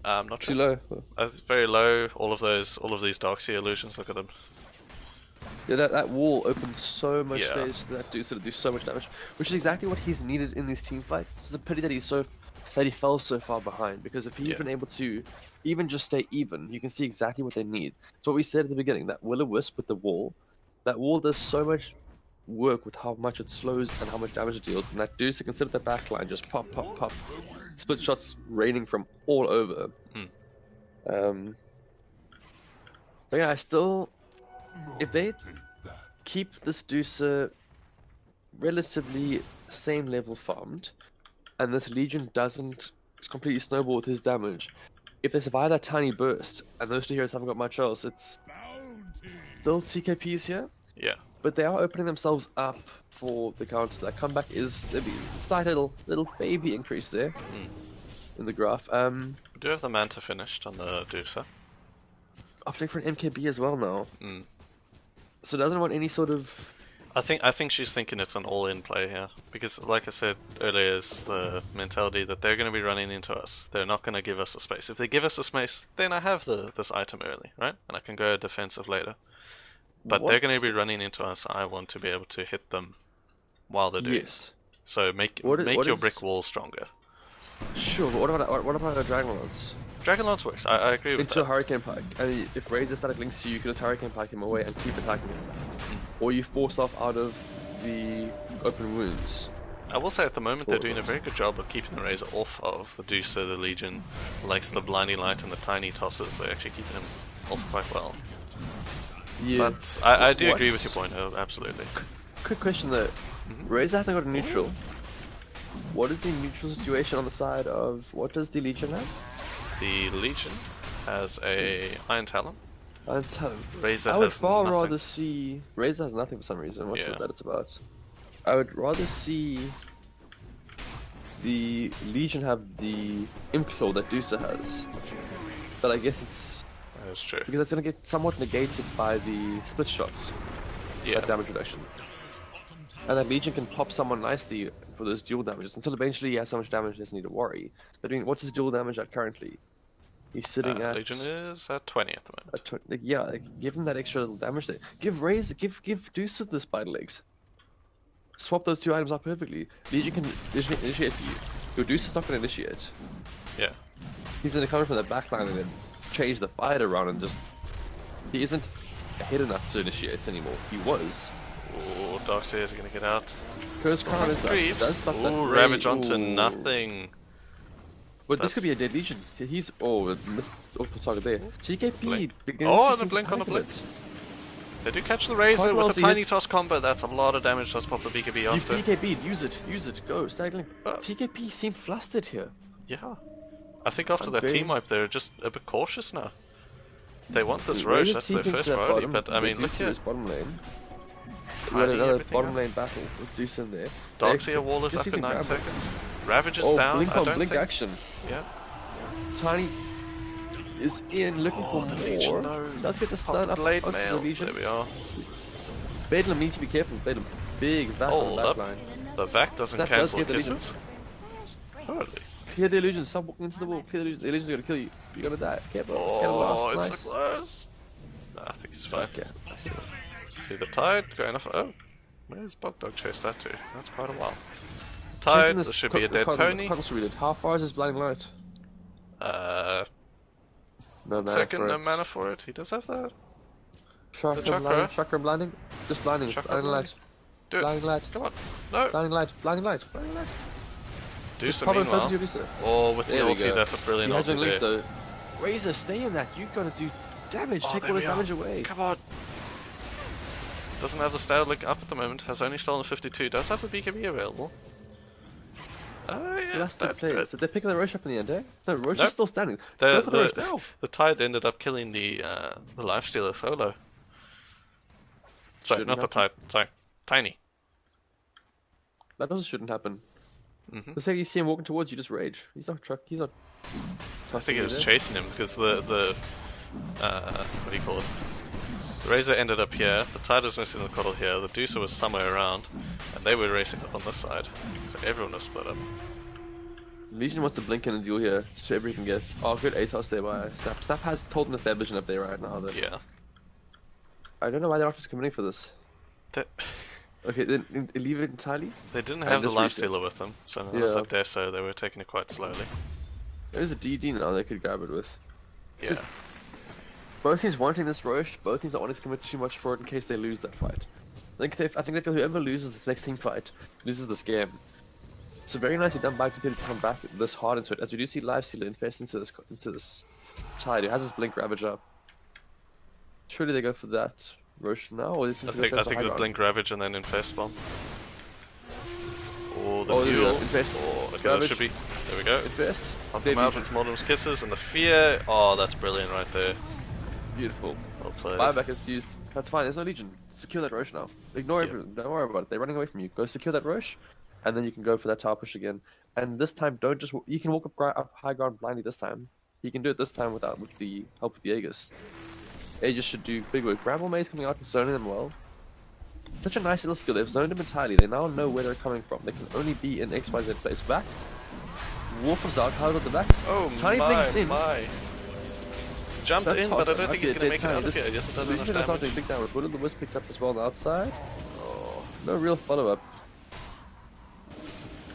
I'm not sure. Too low. Very low. All of these Darkseer illusions. Look at them. Yeah, that wall opens so much space for that Deucer to do so much damage, which is exactly what he's needed in these team fights. It's a pity that he fell so far behind, because if he'd been able to even just stay even, you can see exactly what they need. It's what we said at the beginning, that Will-O-Wisp with the wall. That wall does so much work with how much it slows and how much damage it deals, and that Deucer can sit at the back line, just pop, pop, pop. Split shots raining from all over. But yeah, I still... If they keep this Deucer relatively same level farmed, and this Legion doesn't completely snowball with his damage, if they survive that tiny burst, and those two heroes haven't got much else, it's still TKPs here. Yeah. But they are opening themselves up for the counter. That comeback is maybe a slight little baby increase there in the graph. We do have the Manta finished on the Deucer. Opting for an MKB as well now. So doesn't want any sort of... I think she's thinking it's an all-in play here, because like I said earlier, is the mentality that they're going to be running into us. They're not going to give us a space. If they give us a space, then I have this item early, right? And I can go defensive later. But they're going to be running into us. I want to be able to hit them while they're doing it. So make your brick wall stronger. Sure, but what about a Dragon Lance? Dragon Lance works. I agree with that. Into a Hurricane Pike. And if Razor static links to you, you can just Hurricane Pike him away and keep attacking him. Or you force off out of the open wounds. I will say at the moment they're doing a very good job of keeping the Razor off of the Deucer, the Legion, likes the Blinding Light and the tiny tosses. They're actually keeping him off quite well. Yeah. But I do agree with your point, absolutely. Quick question though. Razor hasn't got a neutral. What is the neutral situation on the side of... What does the Legion have? The Legion has a Iron Talon. Iron Talon. Razor I would has far nothing. rather see... Razor has nothing for some reason. I'm not sure what that it's about. I would rather see the Legion have the Imp-Claw that Deucer has. But I guess it's... That's true. Because that's going to get somewhat negated by the split shots. Yeah. That damage reduction. And that Legion can pop someone nicely for those dual damages until eventually he has so much damage he doesn't need to worry. But I mean, what's his dual damage at currently? He's sitting at... Legion is at 20 at the moment. Yeah, give him that extra little damage there. Give Razor, give Deucer the spider legs. Swap those two items up perfectly. Legion can initiate for you. Your Deucer's not going to initiate. Yeah. He's going to come from the backline and then change the fight around and just... He isn't ahead enough to initiate anymore. He was. Oh, Darkseer is going to get out. Curse Crown is does stuff that Ravage onto nothing. But this could be a dead Legion. He's missed off the target there. TKP begins and a blink on a blitz. They do catch the Razor with a tiny toss combo. That's a lot of damage. Let's pop the BKB after. You BKB'd, use it, go, staggering. TKP seemed flustered here. Yeah. I think after that team wipe they're just a bit cautious now. They want this Roche, that's their first priority, but I mean, look at bottom lane. We had another bottom lane battle with Zeus in there. Darkseer wall is up in 9 seconds. Ravage is down, blink I on don't blink think... action. Yeah. Tiny is in looking for the more. Legion, no. Does get the stun up Blade onto the mail. Legion. There we are. Bedlam needs to be careful. Bedlam, big vac on the back line. The vac doesn't Snap cancel does get the kisses. Holy. Clear the illusion. Stop walking into the wall. Clear the illusion. The illusion's gonna kill you. You're gonna die. Careful. Scatter blast. It's Nice. so close. Nah, I think he's fine. Okay. I see that. See the tide going off. Oh, where's Bogdog chased that to? That's quite a while. Chasing Tide, this there should be a dead pony. How far is his blinding light? No mana second, for no it. mana for it. He does have that. Chakra chakra. blinding. Chakra blinding. Just blinding. Chakra Blinding light. Do it. Blinding light. Come on. No. Blinding light. Blinding light. Blinding light. Do Just some pop it meanwhile. close to your Visa. Oh, with the There we ulti, go. that's a brilliant He has been ulti linked there. though. Razor, stay in that. You gotta do damage. Oh, Take there all his we are. damage away. Come on. Doesn't have the stat link up at the moment. Has only stolen 52. Does have the BKB available. Oh yeah. Last two players. Did they pick the Roche up in the end, eh? No, Roche Nope. is still standing. Go for the Roche now. The Tide ended up killing the Lifestealer solo. Sorry, Shouldn't not the Tide. Sorry, Tiny. That also shouldn't happen. Mm-hmm. The second you see him walking towards you, just rage. He's not truck. He's not. I think he was chasing him because the what do you call it? The Razor ended up here. The Tide was missing the Coddle here. The Deucer was somewhere around, and they were racing up on this side. So everyone was split up. Legion wants to blink in and duel here, so everyone can get. Oh, good ATOS there by Snap. Snap has told them that they're vision up there right now. Though. Yeah. I don't know why they're not just committing for this. That Okay, then leave it entirely. they didn't have the this Lifestealer resets. with them, so no one was Yeah. up there, so they were taking it quite slowly. There's a DD now they could grab it with. Yeah. Just- Both teams wanting this Roche, both teams not wanting to commit too much for it in case they lose that fight. I think they feel whoever loses this next team fight loses this game. So very nicely done by Cthulhu to come back this hard into it, as we do see Lifestealer infest into this Tide, who has his blink ravage up. Surely they go for that Roche now, or this I needs to think go I straight think to the high Blink Ravage and then Infest bomb. Oh, the Oh, there we duel. go. Infest. Oh, okay, that Ravage. should be. There we go. Infest. Pump Dead them out Legion. with Modern's Kisses and the Fear. Oh, that's brilliant right there. Beautiful. Well played. Buyback is used. That's fine, there's no Legion. Secure that Roche now. Ignore Yep. everything. Don't worry about it. They're running away from you. Go secure that Roche, and then you can go for that tower push again. And this time, don't just. You can walk up high ground blindly this time. You can do it this time with the help of the Aegis. Aegis should do big work. Bramble Maze coming out and zoning them well. Such a nice little skill. They've zoned them entirely. They now know where they're coming from. They can only be in XYZ place. Back. Wolf out. How's at the back? Oh Tiny blinks in. my. He's jumped That's in, but I tossed. don't think he's Okay, going to make it dead out of time. here. Yes, it does Legion is enough not doing damage. big damage. Will of the Wisp picked up as well on the outside. Oh. No real follow-up.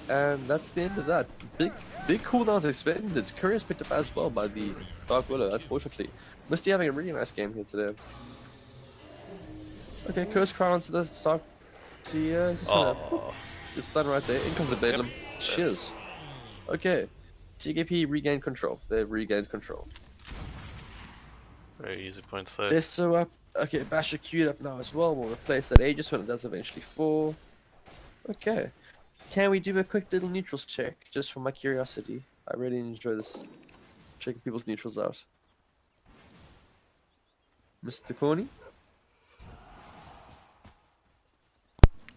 And that's the end of that. Big cooldowns expended. Courier's picked up as well by the Dark Willow, unfortunately. Misty having a really nice game here today. Okay, Curse Crown onto the Dark. See, Oh. it's done right there. In comes the Bedlam. Cheers. Okay. TKP regained control. They've regained control. Very easy point to say. Deso up. Okay, Basher queued up now as well. We'll replace that Aegis when it does eventually fall. Okay. Can we do a quick little neutrals check, just for my curiosity? I really enjoy this, checking people's neutrals out. Mr. Corny?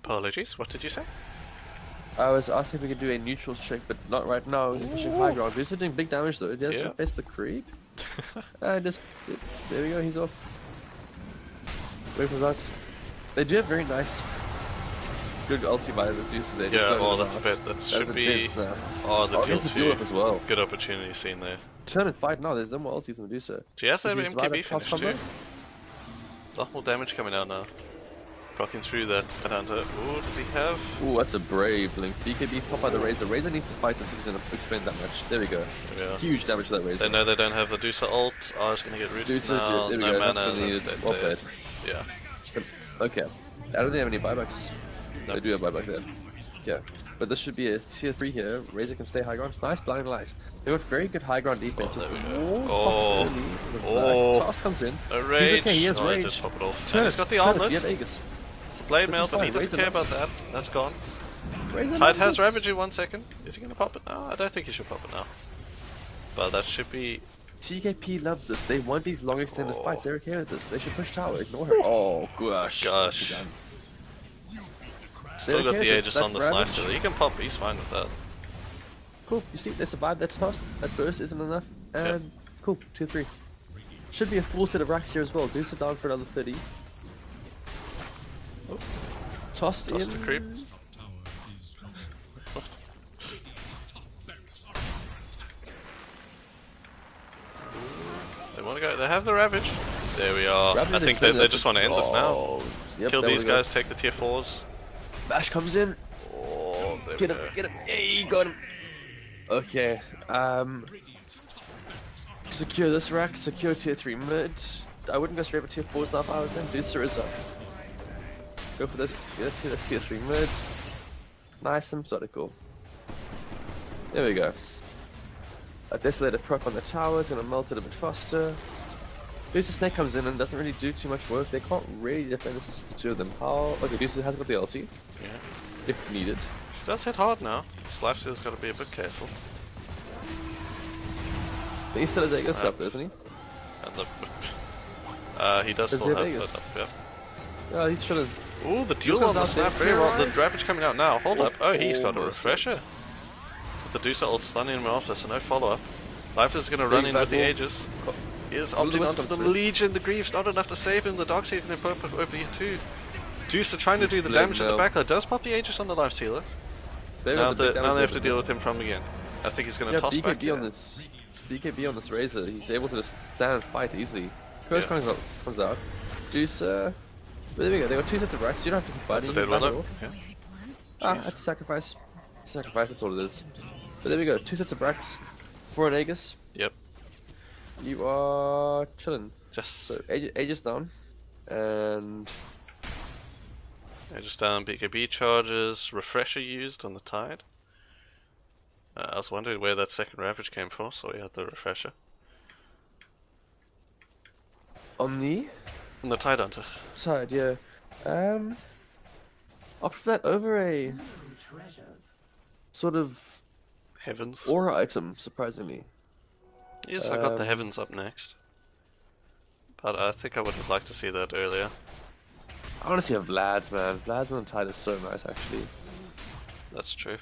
Apologies, what did you say? I was asking if we could do a neutrals check, but not right now. I was pushing high ground. He's doing big damage though. He doesn't Yeah. face the creep. There we go, he's off. Wait for that. They do have very nice, good ulti by the Deuces there. Yeah, oh, that's a bit. That should be. Oh, the deal It's a deal up too. as well. Good opportunity seen there. Turn and fight now, there's no more ulti from the Medusa. Do you have Did you survive MKB that cross finish too? combo? A lot more damage coming out now. Procking through that Tananta. Ooh, does he have? Ooh, that's a brave link. BKB pop by the Razor. Razor needs to fight this if he's gonna expend that much. There we go. Yeah. Huge damage to that Razor. They know they don't have the Deucer ult. Oh, it's gonna get rooted Deucer, now. there we No go. mana. That's gonna need That's it. dead Well there. played. Yeah. Okay. I don't think they have any buybacks. No. They do have buyback there. Okay. But this should be a tier 3 here. Razor can stay high ground. Nice blinding light. They've got very good high ground defense. Oh, there we go. Ooh, Oh. popped early with Oh. black. Toss comes in. A rage. He's okay, he has oh, I rage. did pop it off. Turn And it, he's got the turn it. armlet. You have Aegis. It's the blade This mail, is but he fine. doesn't Razor care about loves that. this. That's gone. Razor Tide loves has this. Ravage in 1 second. Is he gonna pop it now? I don't think he should pop it now. But that should be TKP love this. They want these long extended fights. They're okay with this. They should push tower. Ignore her. Oh gosh. Gosh. Still got the Aegis on this life stealer. He can pop. He's fine with that. Cool. You see, they survived that toss. That burst isn't enough. And cool. 2-3. Should be a full set of racks here as well. Booster down for another 30. Oh. Tossed in. The creep. They want to go. They have the Ravage. There we are. I think they just want to end this now. Yep, kill these guys. Take the tier 4s. Bash comes in. Oh, get him! Get him! Hey, got him. Okay. Secure this rack. Secure tier 3 mid. I wouldn't go straight for tier 4s now if I was them. Booster is up. Go for this. Get to the tier 3 mid. Nice and methodical. There we go. A Desolator proc on the tower is gonna melt it a bit faster. Booster Snake comes in and doesn't really do too much work. They can't really defend the two of them. How? Okay, Booster has got the LC. Yeah. If needed. She does hit hard now. Lifesteal's got to be a bit careful. He still has Aegis up, doesn't he? And he does still have that up, yeah. Yeah, he's trying to... Ooh, the duel on the snap, very well. The Ravage coming out now. Hold up. Oh, he's got a refresher. The Deucer ult stunning him after, so no follow-up. Life is going to run in with the Aegis. He is opting onto the Legion. The Greaves not enough to save him. The Darkseid can pop over here too. Deucer trying to do the damage in the backline. Does pop the Aegis on the Life Stealer. Now they have to deal with him from again. I think he's going to toss back. BKB on this Razor, he's able to just stand and fight easily. Curse comes out. Deucer. But there we go, they got 2 sets of racks, you don't have to keep fighting. That's a dead one. Yeah. That's a sacrifice. Sacrifice, that's all it is. But there we go, 2 sets of racks for an Aegis. Yep. You are chilling. Just so Aegis down, and Aegis down. BKB charges. Refresher used on the Tide. I was wondering where that second Ravage came from, so we had the Refresher. On the Tide Hunter. Side, yeah. Opt for that over a sort of Heavens aura item, surprisingly. Yes, I got the Heavens up next. But I think I would have liked to see that earlier. I want to see a Vlad's, man. Vlad's on the Tide is so nice, actually. That's true.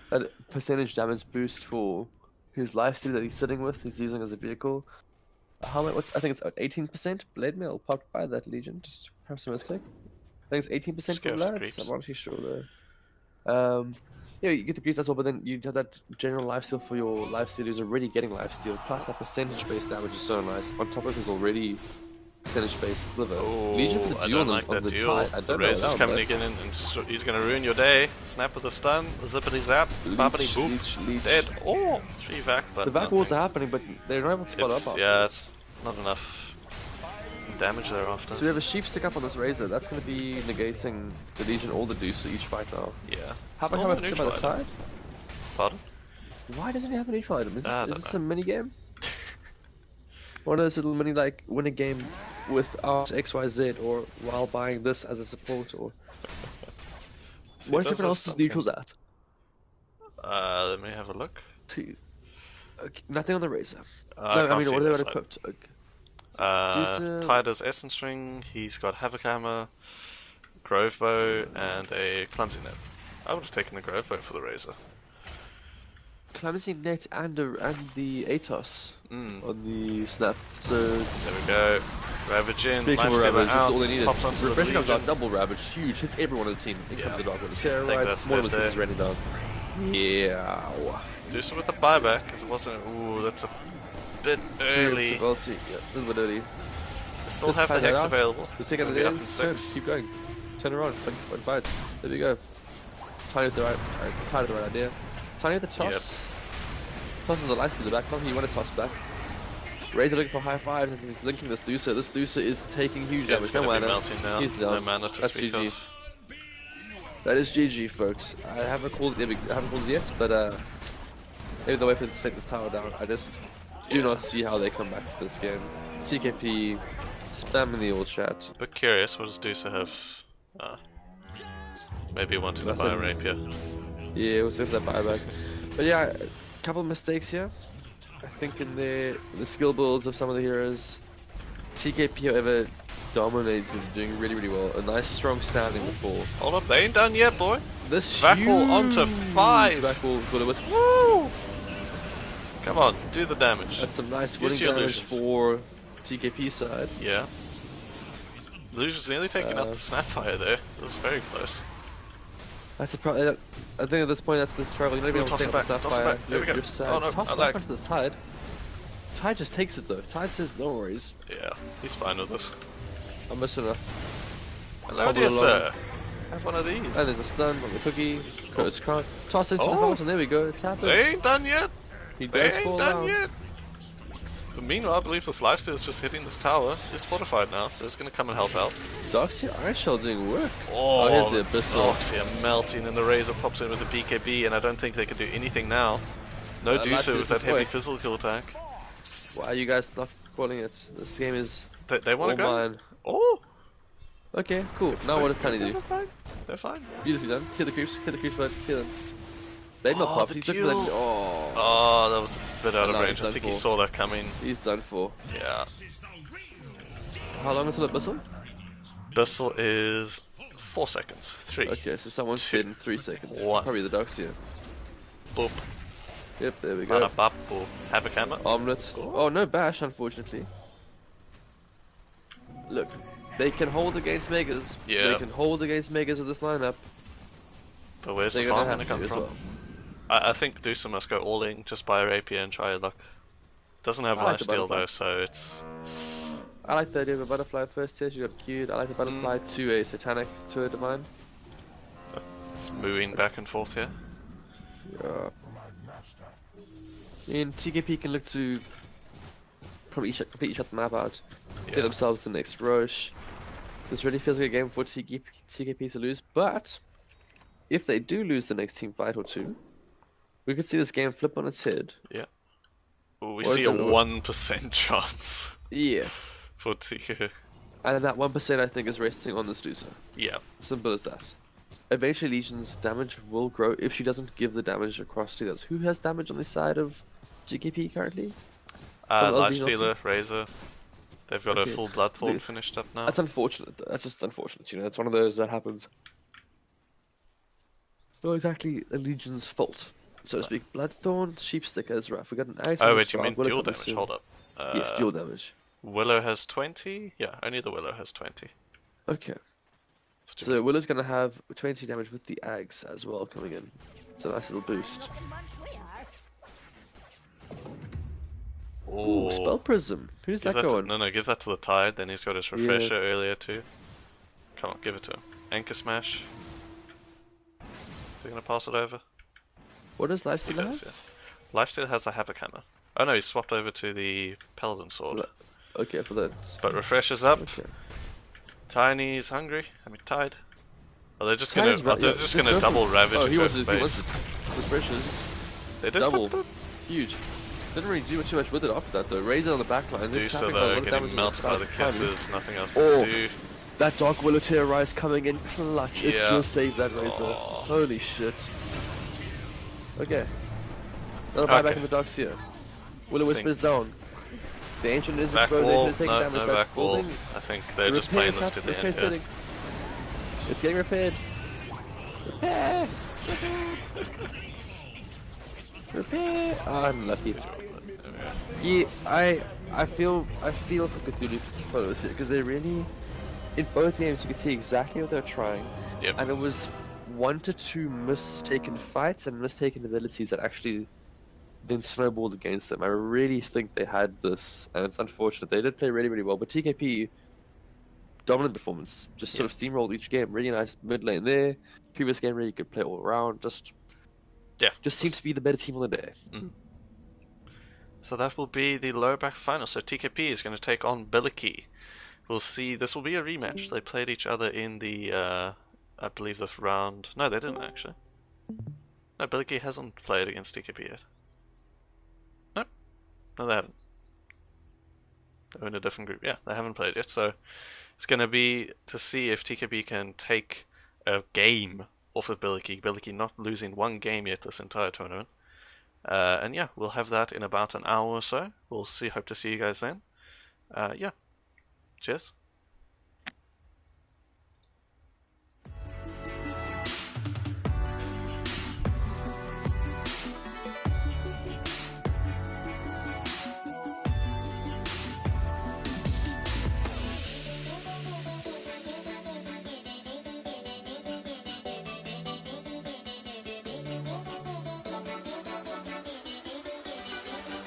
That percentage damage boost for his lifesteal that he's sitting with, he's using as a vehicle. How much? I think it's 18%. Blade Mail popped by that Legion. Just perhaps a misclick. I think it's 18% for Vlad's. I'm not actually sure though. Yeah, you get the grease as well, but then you have that general lifesteal for your lifesteal who's already getting lifesteal. Plus that percentage-based damage is so nice. On top of his already percentage-based sliver. Oh, Legion for the duel I don't like that duel. Tide. I don't know Razor's coming again in, and he's going to ruin your day. Snap with a stun, zippity zap, boppity boop, leech. dead. Oh, 3 vac, but the vac walls are happening, but they're not able to follow up. Yeah, it's not enough damage thereafter. So we have a sheep stick up on this Razor. That's going to be negating the Legion or the Deuce each fight now. Yeah. How about how about the Tide? Pardon? Why doesn't he have a neutral item? Is this a mini game? One of those little mini like win a game without XYZ or while buying this as a support or what is everyone else's neutrals at? Let me have a look. Okay, nothing on the Razor. No, I mean what are they equipped? Okay. Tide has Essence Ring, he's got Havoc Hammer, Grove Bow, and a Clumsy Net. I would have taken the Grove Bow for the Razor. Clumsy Net and the Atos on the snap. So there we go. Ravage in, big Ravage, that's all they needed. Pops onto Refresher comes out, double Ravage, huge, hits everyone in the team. It comes to Dark with a Terrorize, one of us is running down. Yeah. Do some with the buyback, because it wasn't. Ooh, that's a bit early. Yeah, a little bit early. They still have the Hex available. The second it is, keep going. Turn around, fight. There we go. Tiny with the right idea. Tiny with the toss. Yep. Tosses the lights to the back. You want to toss back. Razor looking for high fives as he's linking this Deucer. This Deucer is taking huge damage. No mana. He's down. No mana to speak GG. of. That is GG, folks. I haven't called it yet, but maybe the way for them to take this tower down. I just do not see how they come back to this game. TKP, spam in the old chat. But curious, what does Deucer have? Maybe he wanted to buy a rapier. Yeah, it was with that buyback. But yeah, a couple of mistakes here. I think in the skill builds of some of the heroes, TKP however dominates and doing really well. A nice strong stand in the fall. Hold up, they ain't done yet, boy. This Vackle onto 5. Vackle, Woo! Come on, do the damage. That's some nice winning your damage illusions. for TKP side. Yeah. Illusion's nearly taking out the Snapfire there. That was very close. That's the problem. I think at this point that's the struggle. You're not even able to take on toss it back. There we go. Oh no, toss I it like. back onto this Tide. Tide just takes it though. Tide says no worries. Yeah, he's fine with this. I'm missing a. Hello dear sir. Have one of these. And there's a stun on the cookie. It's can't toss into the Oh. fountain. There we go. It's happened. They ain't done yet. He They does ain't fall done down. yet. But meanwhile, I believe this lifesteal is just hitting this tower. It's fortified now, so it's going to come and help out. Doxy Iron Shell doing work. Oh, here's the Abyssal. Doxy melting, and the Razor pops in with the BKB, and I don't think they can do anything now. No Deucer with that heavy physical attack. Why are you guys not calling it? This game is They want to all go? mine. Oh! Okay, cool. Now what does Tiny do? They're fine. They're fine. Beautifully done. Kill the creeps, bud. Kill them. They've not popped. the He's looking like, duel. oh, Oh, that was a bit out of No, range. he's I think he done for. saw that coming. he's done for. Yeah. How long is the Abyssal? Bissell is 4 seconds. 3. Okay, so someone's Two. dead in 3 seconds. 1. Probably the Doxia. Boop. Yep, there we go. Bada bop, boop. Havoc hammer. Omelette. Oh, no bash, unfortunately. Look, they can hold against Megas. Yeah. They can hold against Megas with this lineup. But where's They're the gonna farm have going to to come as from? well. I think Deucer must go all in, just buy a rapier and try your luck. Doesn't have I like the lifesteal butterfly. though, so it's... I like the idea of a butterfly first tier. You got queued. I like the butterfly to a satanic to a divine. It's moving back and forth here. Yeah. And TKP can look to probably completely shut the map out, Yeah. get themselves the next Roche. This really feels like a game for TKP to lose, but if they do lose the next team fight or two, we could see this game flip on its head. Yeah. Ooh, we What see is a it? 1% chance Yeah. for TK. And that 1% I think is resting on this loser. Yeah. Simple as that. Eventually Legion's damage will grow if she doesn't give the damage across to others. Who has damage on the side of GKP currently? From LG Lifestealer, Razor. They've got Okay. a full Bloodthorn The- finished up now. That's unfortunate. That's just unfortunate. You know, it's one of those that happens. Not exactly a Legion's fault, so to speak. Bloodthorn, Sheepsticker is rough. We got an ice. Oh wait, you mean dual damage? Soon. Hold up. Yes, dual damage. Willow has 20? Yeah, only the Willow has 20. Okay. That's what you So missed. Willow's gonna have 20 damage with the Ags as well coming in. It's a nice little boost. Looking much we are. Ooh, Spell Prism. Who's Give that that to, going? no, give that to the Tide, then he's got his Refresher earlier too. Come on, give it to him. Anchor Smash. Is he gonna pass it over? What does He Lifesteal does, have? yeah. Lifesteal has a Havoc Hammer. Oh no, he swapped over to the Paladin Sword. Right. Okay, for that. But Refresher's up. Okay. Tiny's hungry. I mean, Tide. Oh, they're just Tiny's gonna. ra- they're yeah, just just gonna go for- double ravage Oh, and he go wants for it. He wants base. it. Refreshes. They did Double. put Huge. Didn't really do too much with it after that though. Razor on the back line. the This is Deucer happening a lot though, of getting damage on melted by the side of Tiny. kisses. Nothing else Oh. to do. That Dark Willow Terrorize coming in clutch. It Yeah. just saved that Razor. Oh. Holy shit. Okay. Another buyback Okay. in the docks here. Willow Whisper's down. The Ancient is Back exposed. wall. Ancient is taking No, damage. no That back wall. building- I think they're just playing this to the end. Repair's Yeah. hitting. It's getting repaired. Repair! Repair! Ah, unlucky. Yeah, I feel for Cthulhu followers here because they really, in both games, you can see exactly what they're trying, Yep. and it was 1 to 2 mistaken fights and mistaken abilities that actually then snowballed against them. I really think they had this, and it's unfortunate. They did play really well, but TKP dominant performance, just sort of steamrolled each game. Really nice mid lane there. Previous game really good play all around. Just seems to be the better team on the day. So that will be the lower back final. So TKP is going to take on Biliki. We'll see. This will be a rematch. They played each other in the, I believe, the round. No, they didn't actually. No, Biliki hasn't played against TKP yet. Nope. No, they haven't. They're in a different group. Yeah, they haven't played yet. So it's going to be to see if TKP can take a game off of Biliki. Biliki not losing one game yet this entire tournament. And yeah, we'll have that in about an hour or so. Hope to see you guys then. Yeah, cheers.